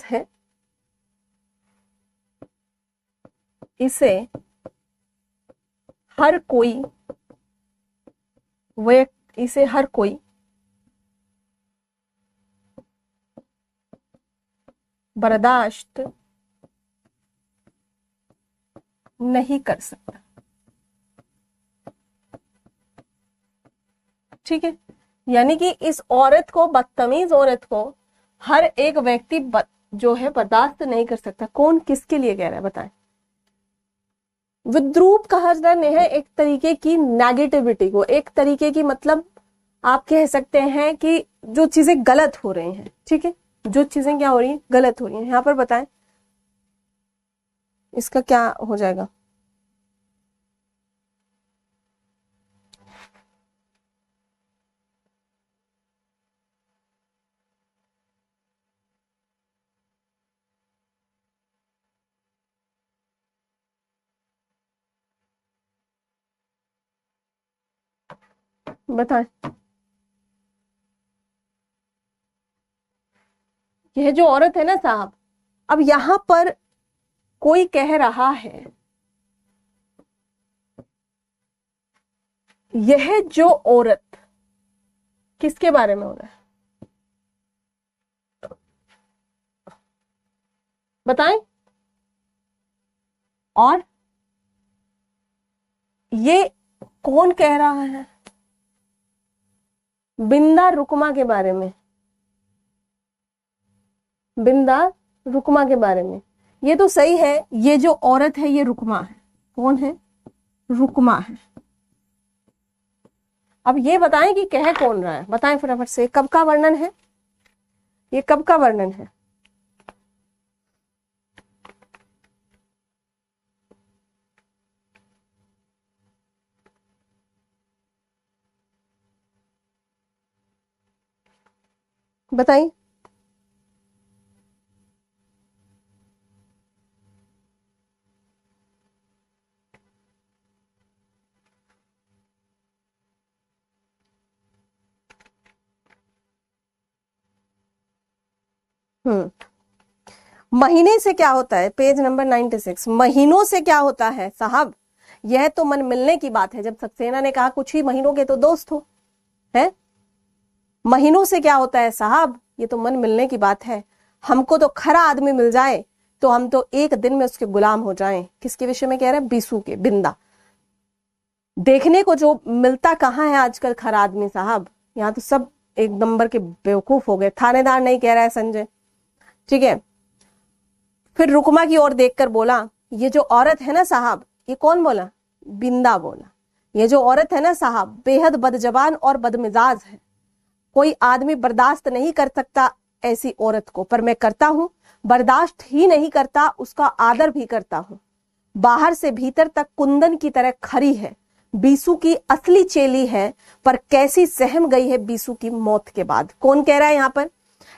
Speaker 1: है। इसे हर कोई इसे हर कोई बर्दाश्त नहीं कर सकता। ठीक है, यानी कि इस औरत को, बदतमीज औरत को हर एक व्यक्ति जो है बर्दाश्त नहीं कर सकता। कौन किसके लिए कह रहा है बताएं? विद्रूप कहा जाता है एक तरीके की नेगेटिविटी को, एक तरीके की मतलब आप कह सकते हैं कि जो चीजें गलत हो रही हैं। ठीक है, जो चीजें क्या हो रही हैं, गलत हो रही हैं। यहां पर बताएं इसका क्या हो जाएगा? बताएं, यह जो औरत है ना साहब, अब यहां पर कोई कह रहा है, यह जो औरत किसके बारे में हो रहा है बताएं? और ये कौन कह रहा है? बिंदा रुकमा के बारे में, बिंदा रुकमा के बारे में। ये तो सही है, ये जो औरत है ये रुकमा है। कौन है? रुकमा है। अब ये बताएं कि कह कौन रहा है, बताएं फटाफट से। कब का वर्णन है ये? कब का वर्णन है? बताइए। महीने से क्या होता है? Page number 96। महीनों से क्या होता है साहब? यह तो मन मिलने की बात है। जब सक्सेना ने कहा कुछ ही महीनों के तो दोस्त हो, है? महीनों से क्या होता है साहब? ये तो मन मिलने की बात है। हमको तो खरा आदमी मिल जाए तो हम तो एक दिन में उसके गुलाम हो जाएं। किसके विषय में कह रहे हैं? बीसू के, बिंदा। देखने को जो मिलता कहाँ है आजकल खरा आदमी साहब? यहाँ तो सब एक नंबर के बेवकूफ हो गए। थानेदार नहीं कह रहा है संजय, ठीक है। फिर रुकमा की ओर देखकर बोला, ये जो औरत है ना साहब, ये कौन बोला? बिंदा बोला। ये जो औरत है ना साहब बेहद बदजबान और बदमिजाज है। कोई आदमी बर्दाश्त नहीं कर सकता ऐसी औरत को, पर मैं करता हूं। बर्दाश्त ही नहीं करता, उसका आदर भी करता हूं। बाहर से भीतर तक कुंदन की तरह खरी है। बीसू की असली चेली है, पर कैसी सहम गई है बीसू की मौत के बाद। कौन कह रहा है यहाँ पर?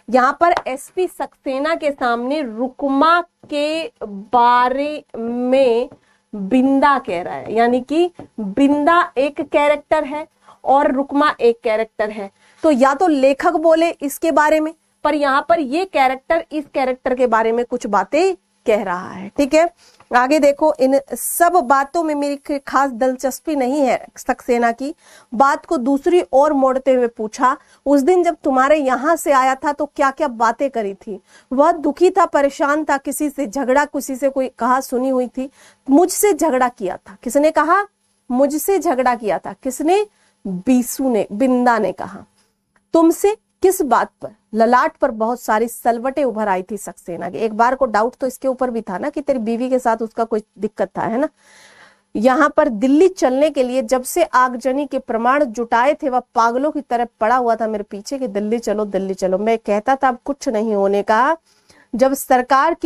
Speaker 1: यहाँ पर एसपी सक्सेना के सामने रुकमा के बारे में बिंदा कह रहा है। यानी कि बिंदा एक कैरेक्टर है और रुकमा एक कैरेक्टर है। तो या तो लेखक बोले इसके बारे में, पर यहाँ पर ये कैरेक्टर इस कैरेक्टर के बारे में कुछ बातें कह रहा है। ठीक है, आगे देखो। इन सब बातों में मेरी खास दिलचस्पी नहीं है। सक्सेना की बात को दूसरी ओर मोड़ते हुए पूछा, उस दिन जब तुम्हारे यहां से आया था तो क्या क्या बातें करी थी? वह दुखी था, परेशान था, किसी से झगड़ा, किसी से कोई कहा सुनी हुई थी? मुझसे झगड़ा किया था। किसने कहा? मुझसे झगड़ा किया था। किसने? बीसू ने, बिंदा ने कहा। तुमसे किस बात पर? ललाट पर बहुत सारी सलवटें उभर आई थी सक्सेना के। एक बार को डाउट तो इसके ऊपर भी था ना कि तेरी बीवी के साथ उसका कोई दिक्कत था, है ना। यहाँ पर दिल्ली चलने के लिए जब से आगजनी के प्रमाण जुटाए थे वह पागलों की तरह पड़ा हुआ था मेरे पीछे कि दिल्ली चलो दिल्ली चलो। मैं कहता था अब कुछ नहीं होने का। जब सरकार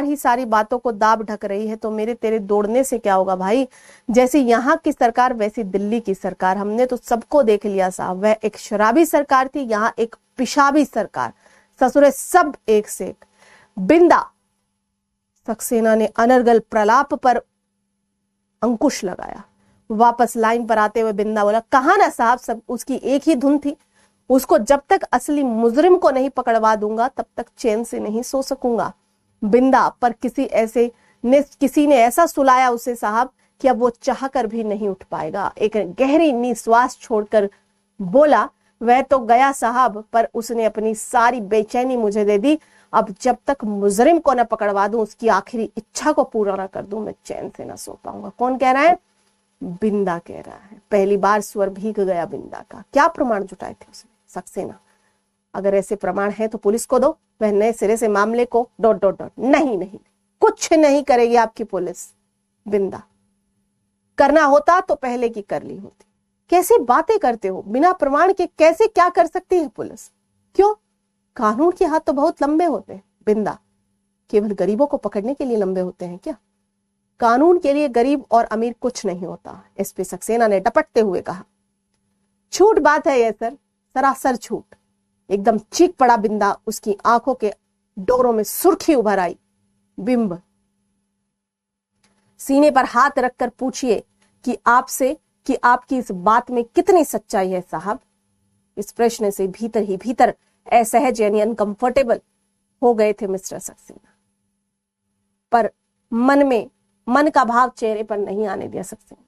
Speaker 1: ही सारी बातों को दाब ढक रही है तो मेरे तेरे दौड़ने से क्या होगा भाई। जैसे यहाँ की सरकार वैसी दिल्ली की सरकार, हमने तो सबको देख लिया साहब। वह एक शराबी सरकार थी, यहाँ एक पिशाबी सरकार। ससुरे सब एक से एक। बिंदा, सक्सेना ने अनर्गल प्रलाप पर अंकुश लगाया। वापस लाइन पर आते हुए बिंदा बोला, कहा ना साहब सब उसकी एक ही धुन थी। उसको जब तक असली मुजरिम को नहीं पकड़वा दूंगा तब तक चैन से नहीं सो सकूंगा। बिंदा पर किसी ने ऐसा सुलाया उसे साहब कि अब वो चाहकर भी नहीं उठ पाएगा। एक गहरी निश्वास छोड़कर बोला, वह तो गया साहब पर उसने अपनी सारी बेचैनी मुझे दे दी। अब जब तक मुजरिम को न पकड़वा दूं, उसकी आखिरी इच्छा को पूरा न कर दूं, मैं चैन से न सो पाऊंगा। कौन कह रहा है? बिंदा कह रहा है। पहली बार स्वर भीग गया बिंदा का। क्या प्रमाण जुटाए थे उसने? सक्सेना, अगर ऐसे प्रमाण है तो पुलिस को दो, वह नए सिरे से मामले को ... नहीं, कुछ नहीं करेगी आपकी पुलिस। बिंदा, करना होता तो पहले की कर ली होती। कैसी बातें करते हो? बिना प्रमाण के कैसे क्या कर सकती है पुलिस? क्यों? कानून के हाथ तो बहुत लंबे होते हैं। बिंदा, केवल गरीबों को पकड़ने के लिए लंबे होते हैं क्या? कानून के लिए गरीब और अमीर कुछ नहीं होता। एसपी सक्सेना ने डपटते हुए कहा। झूठ बात है यह सर, सरासर झूठ। एकदम चीख पड़ा बिंदा। उसकी आंखों के डोरों में सुर्खी उभर आई। बिंब, सीने पर हाथ रखकर पूछिए कि आपकी इस बात में कितनी सच्चाई है साहब। इस प्रश्न से भीतर ही भीतर असहज यानी अनकंफर्टेबल हो गए थे मिस्टर सक्सेना, पर मन का भाव चेहरे पर नहीं आने दिया सक्सेना।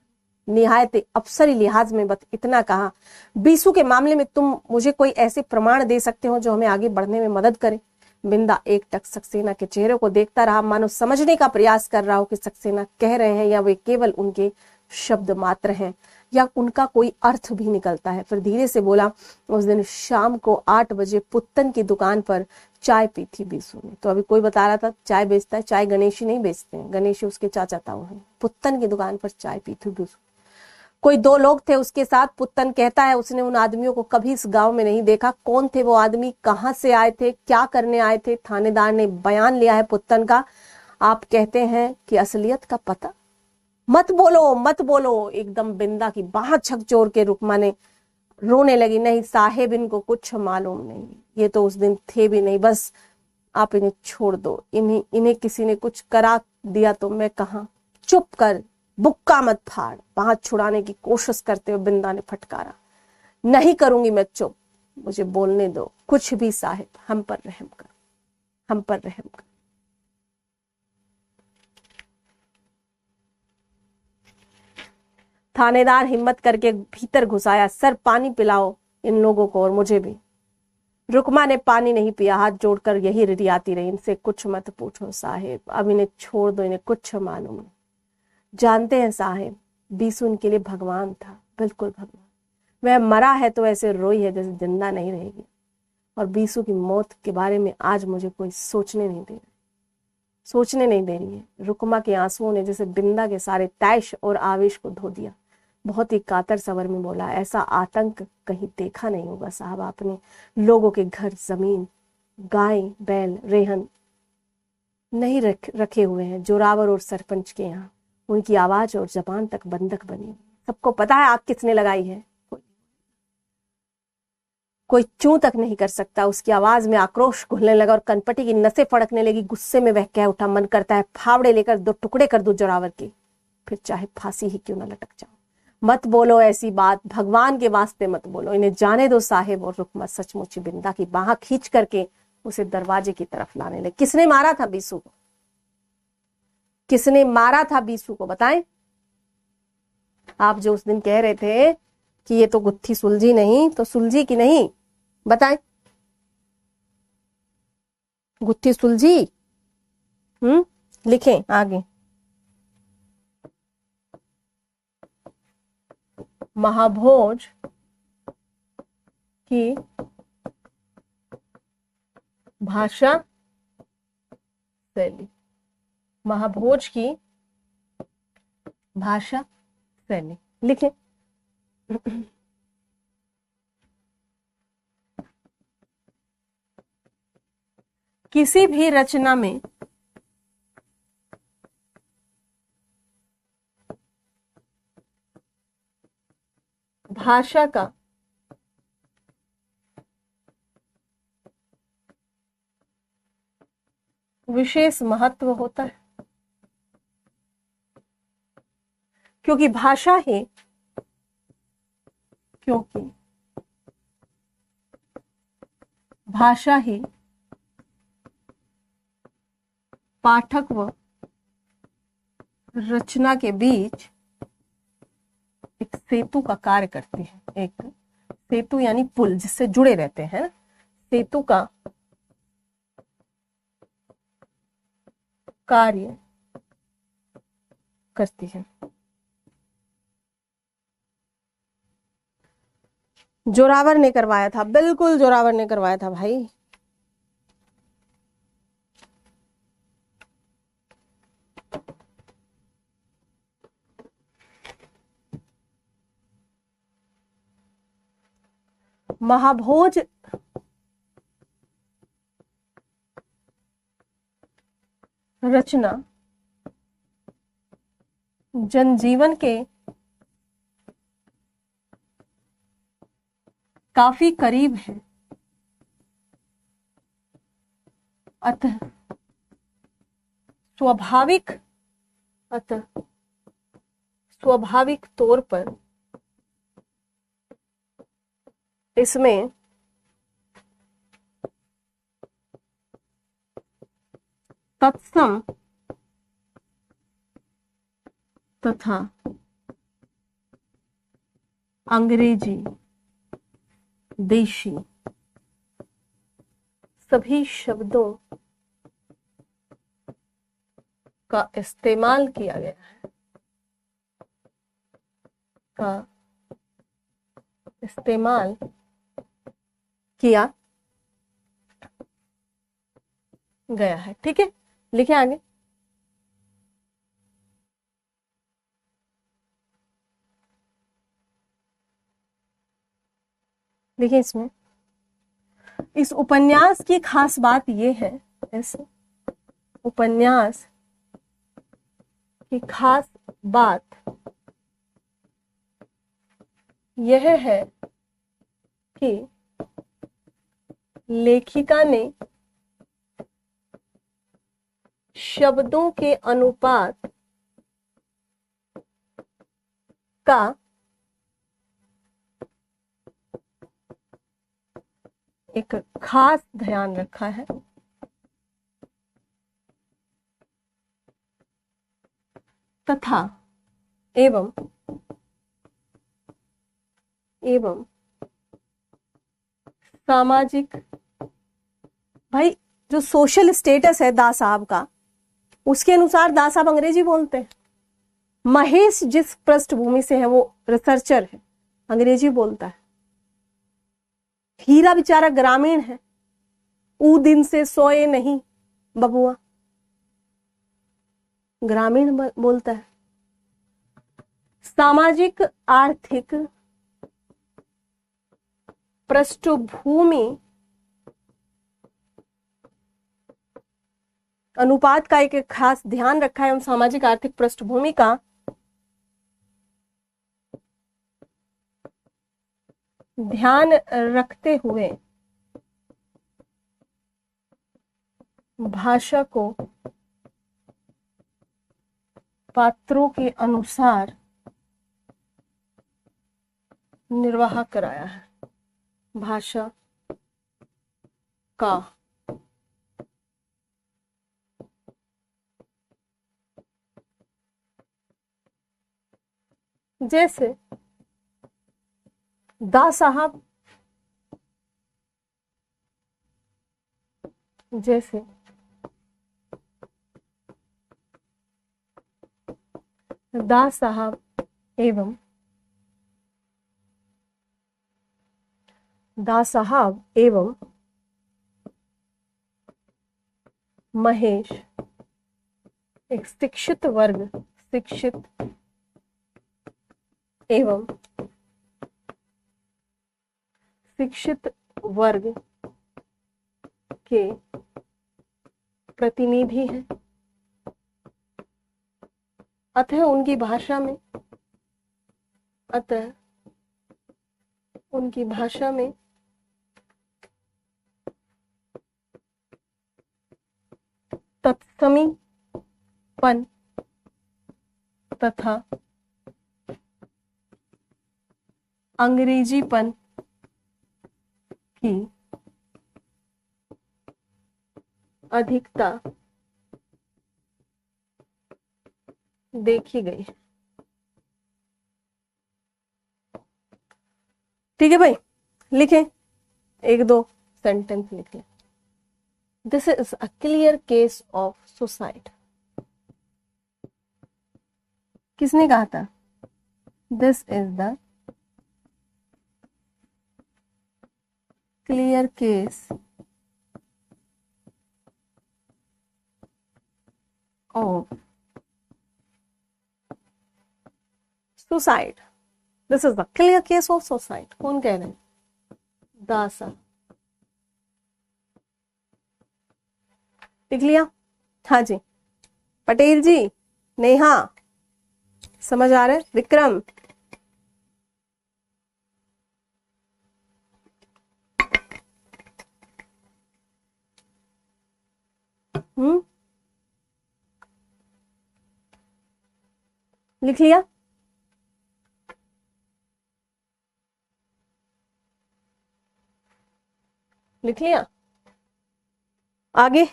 Speaker 1: निहायत अफसरी लिहाज में बस इतना कहा, बीसू के मामले में तुम मुझे कोई ऐसे प्रमाण दे सकते हो जो हमें आगे बढ़ने में मदद करे? बिंदा एकटक सक्सेना के चेहरे को देखता रहा, मानो समझने का प्रयास कर रहा हो कि सक्सेना कह रहे हैं या वे केवल उनके शब्द मात्र हैं या उनका कोई अर्थ भी निकलता है। फिर धीरे से बोला, उस दिन शाम को 8 बजे पुत्तन की दुकान पर चाय पी थी बीसू ने। तो अभी कोई बता रहा था चाय बेचता है, चाय गणेशी नहीं बेचते हैं, गणेशी उसके चाचा ताऊ हैं। पुत्तन की दुकान पर चाय पी थी बीसू। कोई 2 लोग थे उसके साथ। पुत्तन कहता है उसने उन आदमियों को कभी इस गांव में नहीं देखा। कौन थे वो आदमी, कहां से आए थे, क्या करने आए थे? थानेदार ने बयान लिया है पुत्तन का। आप कहते हैं कि असलियत का पता? मत बोलो। एकदम बिंदा की बाह झकझोर के रुकमा ने रोने लगी। नहीं साहेब, इनको कुछ मालूम नहीं, ये तो उस दिन थे भी नहीं, बस आप इन्हें छोड़ दो। इन्हें किसी ने कुछ करा दिया तो मैं कहां। चुप कर, बुक्का मत फाड़। बात छुड़ाने की कोशिश करते हुए बिंदा ने फटकारा। नहीं करूंगी मैं चुप, मुझे बोलने दो। कुछ भी साहिब, हम पर रहम कर, हम पर रहम कर। थानेदार हिम्मत करके भीतर घुसाया। सर पानी पिलाओ इन लोगों को और मुझे भी। रुकमा ने पानी नहीं पिया, हाथ जोड़कर यही रिरियाती रही, इनसे कुछ मत पूछो साहिब, अब इन्हें छोड़ दो, इन्हें कुछ मालूम नहीं। जानते हैं साहिब, बीसू इनके लिए भगवान था, बिल्कुल भगवान। वह मरा है तो ऐसे रोई है जैसे जिंदा नहीं रहेगी। और बीसू की मौत के बारे में आज मुझे कोई सोचने नहीं दे रही है। रुकमा के आंसुओं ने जैसे बिंदा के सारे तैश और आवेश को धो दिया। बहुत ही कातर स्वर में बोला, ऐसा आतंक कहीं देखा नहीं होगा साहब आपने। लोगों के घर, जमीन, गाय, बैल, रेहन नहीं रखे हुए हैं जोरावर और सरपंच के यहाँ। उनकी आवाज और जबान तक बंधक बनी। सबको पता है आग किसने लगाई है। कोई चूं तक नहीं कर सकता। उसकी आवाज में आक्रोश घुलने लगा और कनपटी की नसें फड़कने लगी। गुस्से में वह कह उठा, मन करता है फावड़े लेकर 2 टुकड़े कर दूं जोरावर के, फिर चाहे फांसी ही क्यों न लटक जाऊं। मत बोलो ऐसी बात, भगवान के वास्ते मत बोलो, इन्हें जाने दो साहिब। और रुकमा सचमुच बिंदा की बाह खींच करके उसे दरवाजे की तरफ लाने लगे। किसने मारा था बीसू को? किसने मारा था बीसू को बताएं? आप जो उस दिन कह रहे थे कि ये तो गुत्थी सुलझी नहीं, तो सुलझी कि नहीं बताएं? गुत्थी सुलझी? लिखें आगे। महाभोज की भाषा शैली, महाभोज की भाषा शैली। लिखें। किसी भी रचना में भाषा का विशेष महत्व होता है, क्योंकि भाषा ही पाठक व रचना के बीच एक सेतु का कार्य करती है। एक सेतु यानी पुल, जिससे जुड़े रहते हैं, सेतु का कार्य करती है। जोरावर ने करवाया था, बिल्कुल जोरावर ने करवाया था भाई। महाभोज रचना जनजीवन के काफी करीब है, अतः स्वाभाविक तौर पर इसमें तत्सम तथा अंग्रेजी, देशी सभी शब्दों का इस्तेमाल किया गया है, ठीक है। लिखे आगे। देखिए, इसमें इस उपन्यास की खास बात यह है, इस उपन्यास की खास बात यह है कि लेखिका ने शब्दों के अनुपात का एक खास ध्यान रखा है, तथा एवं सामाजिक, भाई जो सोशल स्टेटस है दास साहब का, उसके अनुसार दास साहब अंग्रेजी बोलते हैं। महेश जिस पृष्ठभूमि से है, वो रिसर्चर है, अंग्रेजी बोलता है। हीरा बेचारा ग्रामीण है, ऊ दिन से सोए नहीं बबुआ, ग्रामीण बोलता है। सामाजिक आर्थिक पृष्ठभूमि अनुपात का एक खास ध्यान रखा है, उन सामाजिक आर्थिक पृष्ठभूमि का ध्यान रखते हुए भाषा को पात्रों के अनुसार निर्वाह कराया है। भाषा का जैसे दा साहब, जैसे दा साहब एवं दा साहब एवं महेश एक शिक्षित एवं शिक्षित वर्ग के प्रतिनिधि हैं, अतः उनकी भाषा में तत्समीपन तथा अंग्रेजीपन की अधिकता देखी गई। ठीक है भाई, लिखें, एक दो सेंटेंस लिख लें। This is a clear case of suicide. किसने कहा था? This is the clear case of suicide. This is the clear case of suicide. कौन कह रहे हैं? दासा। लिख लिया? हाँ जी। पटेल जी, नेहा, समझ आ रहा है? विक्रम, लिख लिया? लिख लिया? आगे।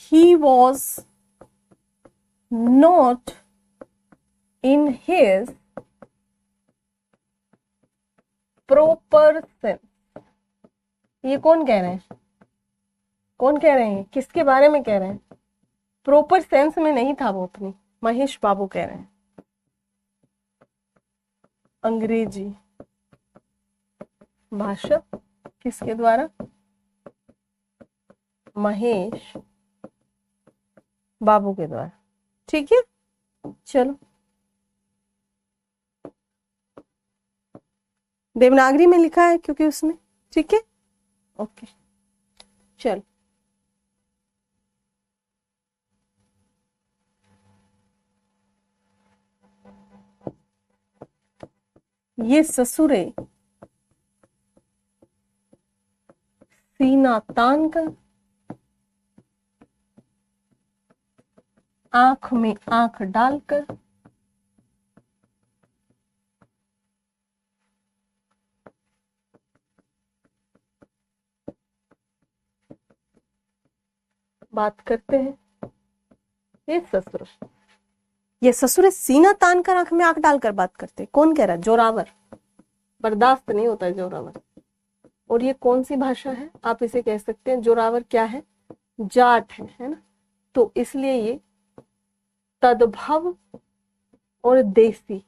Speaker 1: He was not in his proper sense। ये कौन कह रहे हैं? कौन कह रहे हैं? किसके बारे में कह रहे हैं? प्रॉपर सेंस में नहीं था वो अपनी। महेश बाबू कह रहे हैं। अंग्रेजी भाषा किसके द्वारा? महेश बाबू के द्वारा। ठीक है, चलो। देवनागरी में लिखा है क्योंकि उसमें। ठीक है, ओके, चलो। ये ससुरे सीना तान कर आंख में आंख डालकर बात करते हैं। ये ससुर सीना तान कर आंख में आंख डालकर बात करते। कौन कह रहा है? जोरावर। बर्दाश्त नहीं होता है जोरावर। और ये कौन सी भाषा है? आप इसे कह सकते हैं जोरावर क्या है? जाट है ना? तो इसलिए ये तद्भव और देसी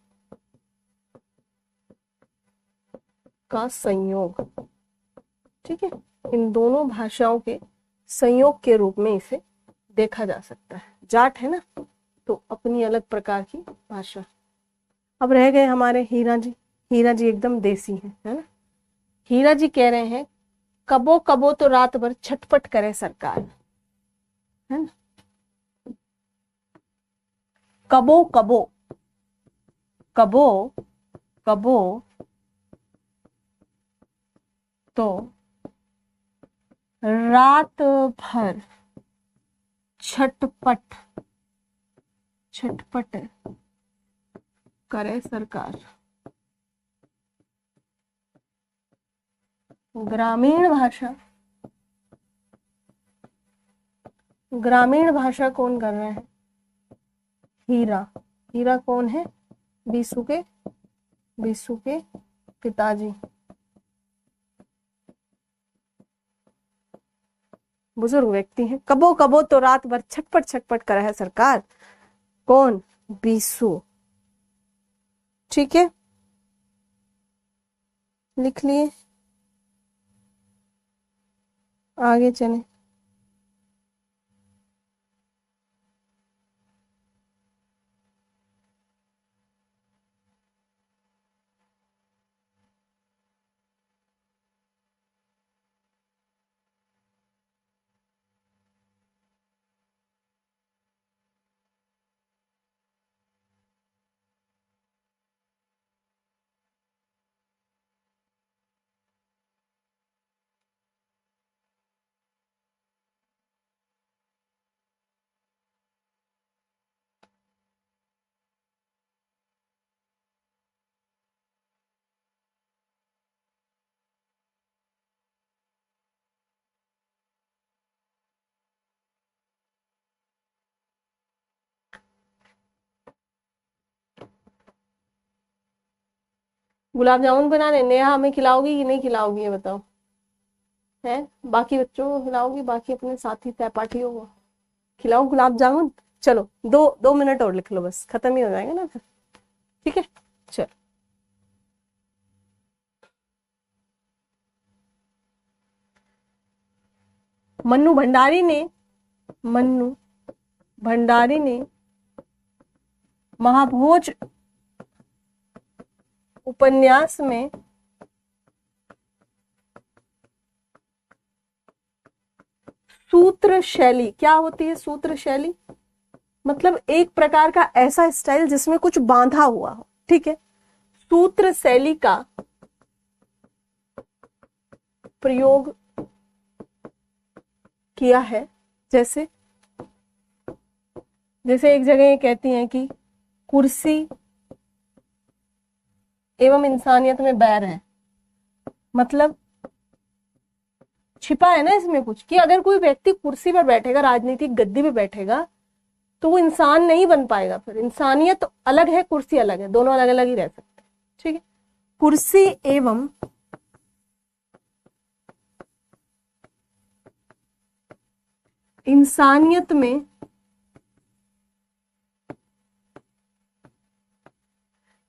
Speaker 1: का संयोग, ठीक है, इन दोनों भाषाओं के संयोग के रूप में इसे देखा जा सकता है। जाट है ना, तो अपनी अलग प्रकार की भाषा। अब रह गए हमारे हीरा जी। हीरा जी एकदम देसी है ना? हीरा जी कह रहे हैं कबो कबो तो रात भर छटपट करे सरकार, है ना? कबो कबो, कबो कबो तो रात भर छटपट छटपट करे सरकार। ग्रामीण भाषा, ग्रामीण भाषा कौन कर रहे हैं? हीरा। हीरा कौन है? बीसू के पिताजी, बुजुर्ग व्यक्ति हैं। कबो कबो तो रात भर छटपट छटपट कर है सरकार। कौन? बीसू। ठीक है, लिख लिए, आगे चले। गुलाब जामुन बनाने नेहा हमें खिलाओगी कि नहीं खिलाओगी, ये बताओ। है, बाकी बच्चों को खिलाओगी, बाकी अपने साथी सहपाठियों को खिलाओ गुलाब जामुन। चलो 2 मिनट और लिख लो, बस खत्म ही हो जाएगा ना फिर। ठीक है, चलो। मन्नू भंडारी ने महाभोज उपन्यास में सूत्र शैली, क्या होती है सूत्र शैली? मतलब एक प्रकार का ऐसा स्टाइल जिसमें कुछ बांधा हुआ हो, ठीक है। सूत्र शैली का प्रयोग किया है। जैसे जैसे एक जगह ये कहती हैं कि कुर्सी एवं इंसानियत में बैर है। मतलब छिपा है ना इसमें कुछ, कि अगर कोई व्यक्ति कुर्सी पर बैठेगा, राजनीतिक गद्दी पे बैठेगा, तो वो इंसान नहीं बन पाएगा। फिर इंसानियत अलग है, कुर्सी अलग है, दोनों अलग अलग ही रह सकते हैं। ठीक है, कुर्सी एवं इंसानियत में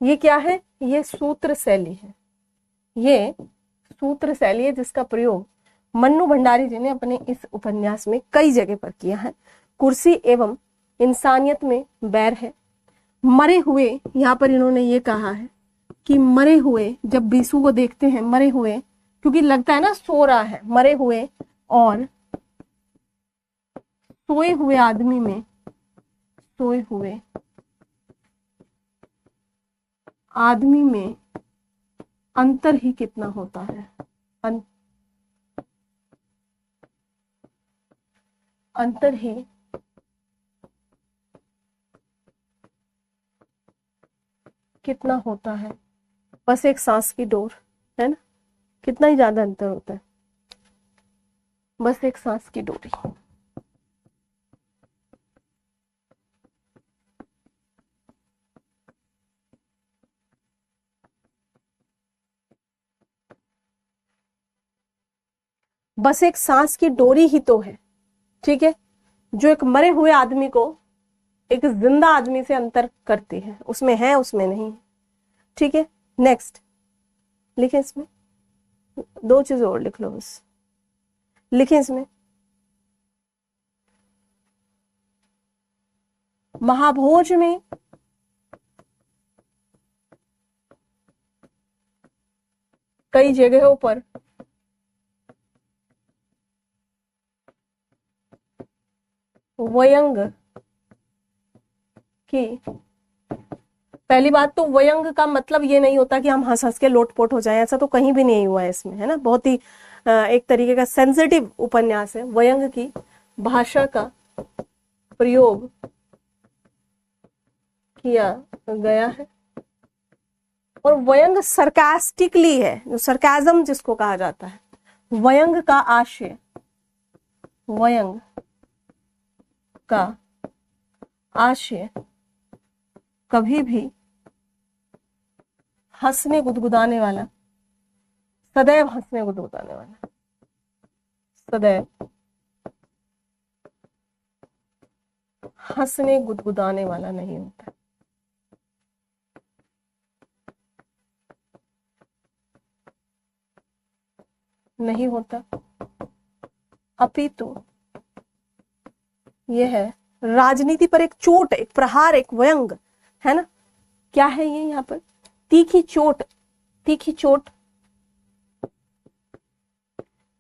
Speaker 1: ये क्या है? ये सूत्र शैली है। ये सूत्र शैली है जिसका प्रयोग मन्नू भंडारी जी ने अपने इस उपन्यास में कई जगह पर किया है। कुर्सी एवं इंसानियत में बैर है। मरे हुए, यहाँ पर इन्होंने ये कहा है कि मरे हुए, जब बीसू को देखते हैं मरे हुए, क्योंकि लगता है ना सो रहा है, मरे हुए और सोए हुए आदमी में, सोए हुए आदमी में अंतर ही कितना होता है। अंतर ही कितना होता है, बस एक सांस की डोर, है ना? कितना ही ज्यादा अंतर होता है, बस एक सांस की डोरी। बस एक सांस की डोरी ही तो है, ठीक है, जो एक मरे हुए आदमी को एक जिंदा आदमी से अंतर करती है। उसमें है, उसमें नहीं। ठीक है, नेक्स्ट लिखे इसमें, 2 चीज और लिख लो बस। लिखे इसमें, महाभोज में कई जगहों पर व्यंग की, पहली बात तो व्यंग का मतलब ये नहीं होता कि हम हंस हंस के लोटपोट हो जाएं, ऐसा तो कहीं भी नहीं हुआ है इसमें, है ना। बहुत ही एक तरीके का सेंसिटिव उपन्यास है। व्यंग की भाषा का प्रयोग किया गया है, और व्यंग सरकास्टिकली है, जो सरकाजम जिसको कहा जाता है। व्यंग का आशय, व्यंग का आशय कभी भी हंसने गुदगुदाने वाला, सदैव हंसने गुदगुदाने वाला, सदैव हंसने गुदगुदाने वाला नहीं होता। नहीं होता, अपितु यह है राजनीति पर एक चोट, एक प्रहार, एक व्यंग, है ना। क्या है ये यहाँ पर? तीखी चोट, तीखी चोट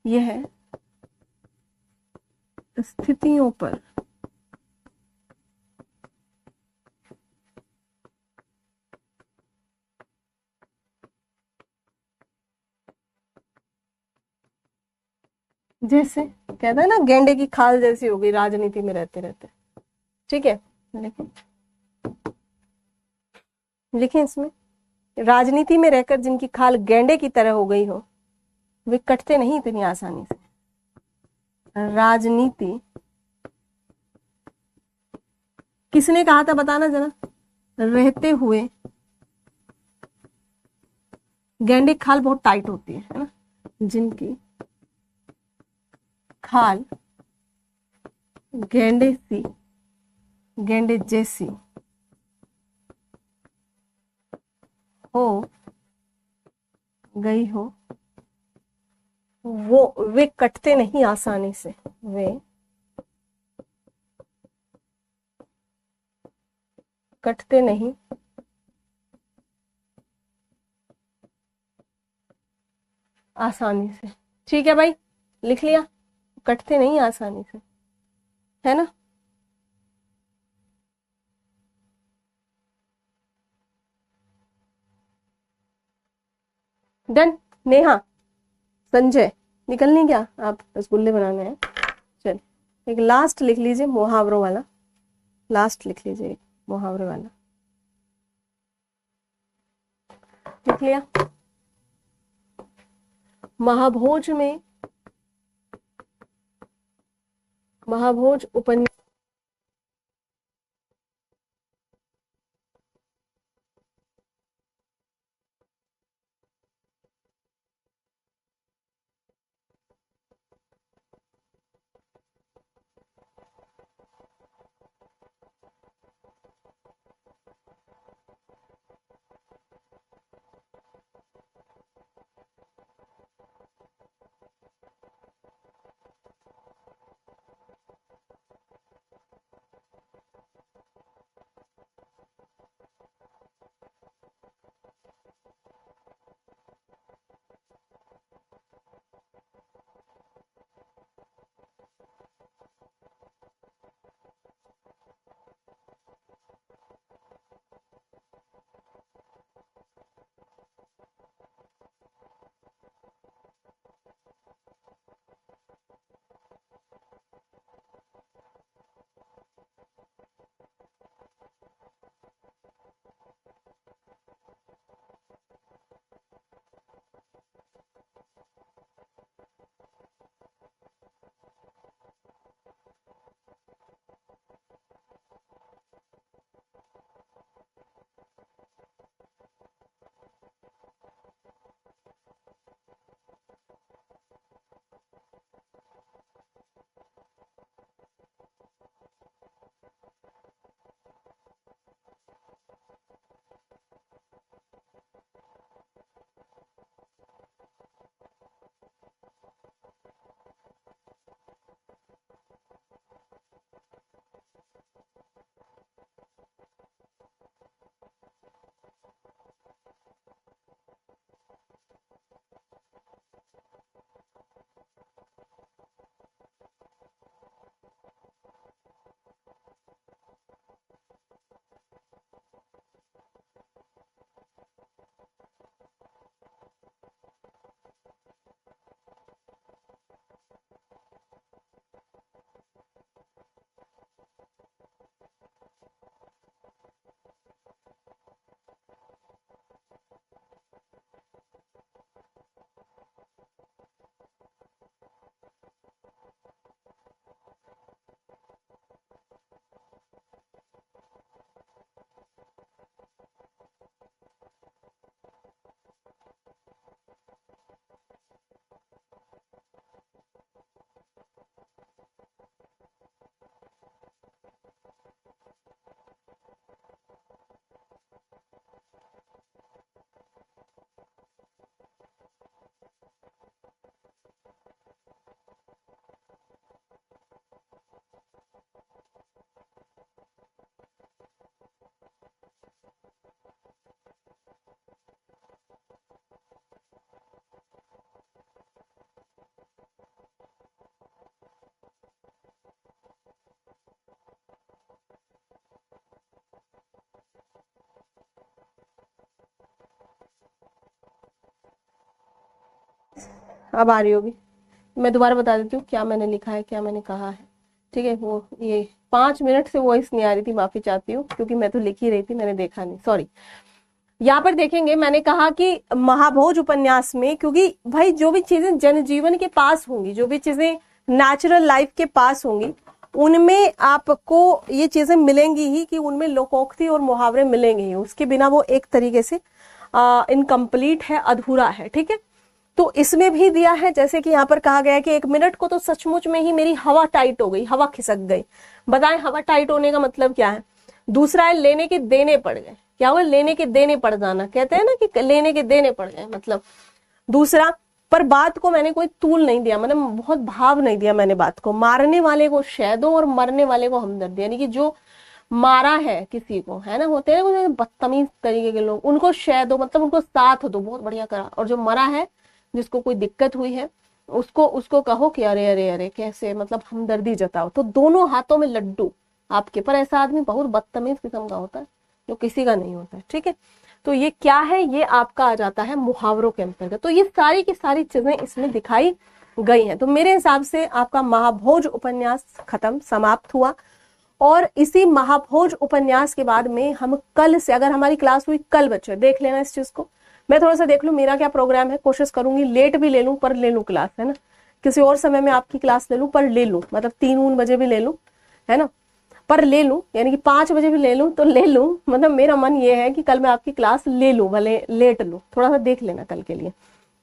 Speaker 1: यह है स्थितियों पर जैसे कहता है ना, गेंडे की खाल जैसी हो गई राजनीति में रहते रहते। ठीक है, लेकिन लिखें इसमें, राजनीति में रहकर जिनकी खाल गेंडे की तरह हो गई हो, वे कटते नहीं इतनी आसानी से। राजनीति किसने कहा था बताना जरा? रहते हुए गेंडे की खाल बहुत टाइट होती है ना, जिनकी खाल गेंडे सी, गेंडे जैसी हो गई हो, वो वे कटते नहीं आसानी से, वे कटते नहीं आसानी से। ठीक है भाई, लिख लिया, कटते नहीं आसानी से, है ना। डन। नेहा, संजय, निकलनी क्या? आप रसगुल्ले बनाने हैं। चल, एक लास्ट लिख लीजिए मुहावरों वाला, लास्ट लिख लीजिए मुहावरे वाला। लिख लिया? महाभोज में, महाभोज उपन्यास अब आ रही होगी। मैं दोबारा बता देती हूँ क्या मैंने लिखा है, क्या मैंने कहा है। ठीक है, वो ये 5 मिनट से वॉइस नहीं आ रही थी, माफी चाहती हूँ, क्योंकि मैं तो लिख ही रही थी, मैंने देखा नहीं, सॉरी। यहाँ पर देखेंगे, मैंने कहा कि महाभोज उपन्यास में, क्योंकि भाई जो भी चीजें जनजीवन के पास होंगी, जो भी चीजें नेचुरल लाइफ के पास होंगी, उनमें आपको ये चीजें मिलेंगी ही, कि उनमें लोकोक्ति और मुहावरे मिलेंगे ही, उसके बिना वो एक तरीके से इनकम्प्लीट है, अधूरा है। ठीक है, तो इसमें भी दिया है, जैसे कि यहाँ पर कहा गया है कि 1 मिनट को तो सचमुच में ही मेरी हवा टाइट हो गई, हवा खिसक गई। बताएं हवा टाइट होने का मतलब क्या है? दूसरा है लेने के देने पड़ गए। क्या हुआ? लेने के देने पड़ जाना, कहते हैं ना कि लेने के देने पड़ गए, मतलब। दूसरा, पर बात को मैंने कोई तूल नहीं दिया, मतलब बहुत भाव नहीं दिया मैंने बात को। मारने वाले को शह दो और मरने वाले को हमदर्द, यानी कि जो मारा है किसी को, है ना, होते हैं ना बदतमीज तरीके के लोग, उनको शह दो, मतलब उनको साथ दो, बहुत बढ़िया करा। और जो मरा है, जिसको कोई दिक्कत हुई है, उसको उसको कहो कि अरे अरे अरे कैसे, मतलब हमदर्दी जताओ। तो दोनों हाथों में लड्डू आपके। पर ऐसा आदमी बहुत बदतमीज किस्म का होता है, जो किसी का नहीं होता है। ठीक है, तो ये क्या है? ये आपका आ जाता है मुहावरों के अंतर्गत। तो ये सारी की सारी चीजें इसमें दिखाई गई हैं। तो मेरे हिसाब से आपका महाभोज उपन्यास खत्म, समाप्त हुआ। और इसी महाभोज उपन्यास के बाद में हम कल से, अगर हमारी क्लास हुई कल, बच्चे देख लेना इस चीज को। मैं थोड़ा सा देख लूं मेरा क्या प्रोग्राम है, कोशिश करूंगी लेट भी ले लूं, पर ले लूं क्लास, है ना। किसी और समय में आपकी क्लास ले लूं, पर ले लूं, मतलब 3 बजे भी ले लूं, है ना, पर ले लूं, यानी कि 5 बजे भी ले लूं तो ले लूं। मतलब मेरा मन ये है कि कल मैं आपकी क्लास ले लूं, भले लेट लूं, थोड़ा सा देख लेना कल के लिए।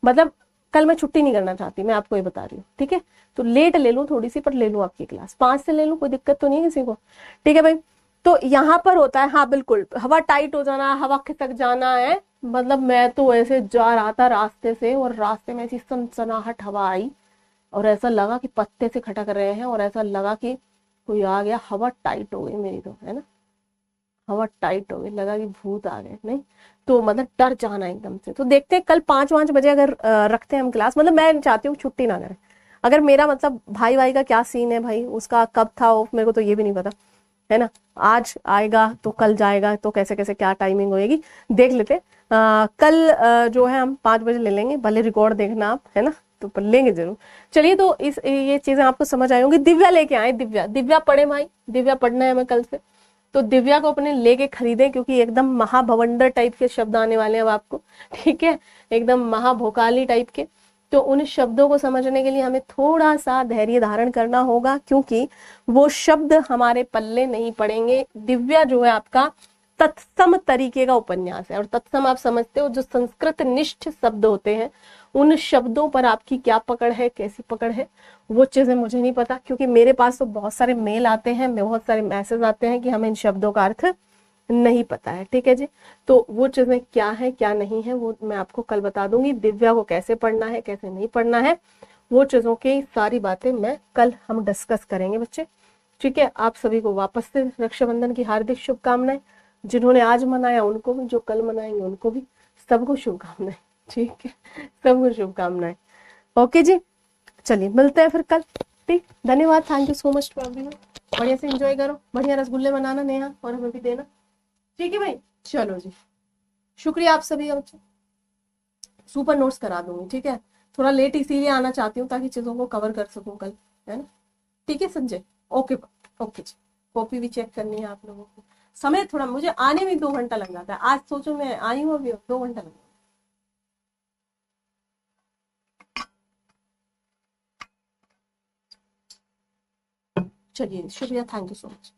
Speaker 1: मतलब कल मैं छुट्टी नहीं करना चाहती, मैं आपको ये बता रही हूँ। ठीक है, तो लेट ले लूं थोड़ी सी, पर ले लूं आपकी क्लास, 5 से ले लूं, कोई दिक्कत तो नहीं है किसी को। ठीक है भाई, तो यहाँ पर होता है, हाँ बिल्कुल, हवा टाइट हो जाना, हवा खिसक जाना है। मतलब मैं तो ऐसे जा रहा था रास्ते से, और रास्ते में ऐसी सनसनाहट हवा आई, और ऐसा लगा कि पत्ते से खटक रहे हैं, और ऐसा लगा कि कोई आ गया, हवा टाइट हो गई मेरी तो, है ना, हवा टाइट हो गई, लगा कि भूत आ गए। नहीं तो मतलब डर जाना एकदम से। तो देखते हैं कल 5-5 बजे अगर रखते हैं हम क्लास, मतलब मैं चाहती हूँ छुट्टी ना करें। अगर मेरा मतलब भाई भाई का क्या सीन है भाई, उसका कब था ऑफ, मेरे को तो ये भी नहीं पता, है ना। आज आएगा तो कल जाएगा, तो कैसे कैसे क्या टाइमिंग होएगी देख लेते। कल जो है हम 5 बजे ले लेंगे, भले रिकॉर्ड देखना आप, है ना, तो पर लेंगे जरूर। चलिए, तो इस ये चीजें आपको समझ आई होंगी। दिव्या लेके आए, दिव्या, दिव्या पढ़े भाई, दिव्या पढ़ना है हमें कल से। तो दिव्या को अपने लेके खरीदे, क्योंकि एकदम महाभवंडर टाइप के शब्द आने वाले हैं अब आपको। ठीक है, एकदम महाभोकाली टाइप के। तो उन शब्दों को समझने के लिए हमें थोड़ा सा धैर्य धारण करना होगा, क्योंकि वो शब्द हमारे पल्ले नहीं पड़ेंगे। दिव्या जो है आपका तत्सम तरीके का उपन्यास है, और तत्सम आप समझते हो, जो संस्कृत निष्ठ शब्द होते हैं, उन शब्दों पर आपकी क्या पकड़ है, कैसी पकड़ है, वो चीजें मुझे नहीं पता, क्योंकि मेरे पास तो बहुत सारे मेल आते हैं, बहुत सारे मैसेज आते हैं कि हमें इन शब्दों का अर्थ नहीं पता है। ठीक है जी, तो वो चीजें क्या है क्या नहीं है, वो मैं आपको कल बता दूंगी। दिव्या को कैसे पढ़ना है, कैसे नहीं पढ़ना है, वो चीजों की सारी बातें मैं कल हम डिस्कस करेंगे बच्चे। ठीक है, आप सभी को वापस से रक्षाबंधन की हार्दिक शुभकामनाएं। जिन्होंने आज मनाया उनको भी, जो कल मनाएंगे उनको भी, सबको शुभकामनाएं। ठीक है, सबको शुभकामनाएं। ओके जी, चलिए मिलते हैं फिर कल। ठीक, धन्यवाद, thank you so much to everyone. बढ़िया से एंजॉय करो, बढ़िया रसगुल्ले बनाना नेहा, और हमें भी देना। ठीक है भाई, चलो जी, शुक्रिया आप सभी का बच्चों। सुपर नोट्स करा दूंगी, ठीक है। थोड़ा लेट इसीलिए आना चाहती हूँ ताकि चीजों को कवर कर सकूं कल, है ना। ठीक है संजय, ओके ओके जी। कॉपी भी चेक करनी है आप लोगों को। समय थोड़ा मुझे आने में 2 घंटा लग जाता है, आज सोचो मैं आई हूँ अभी 2 घंटा लग। चलिए शुक्रिया, थैंक यू सो मच।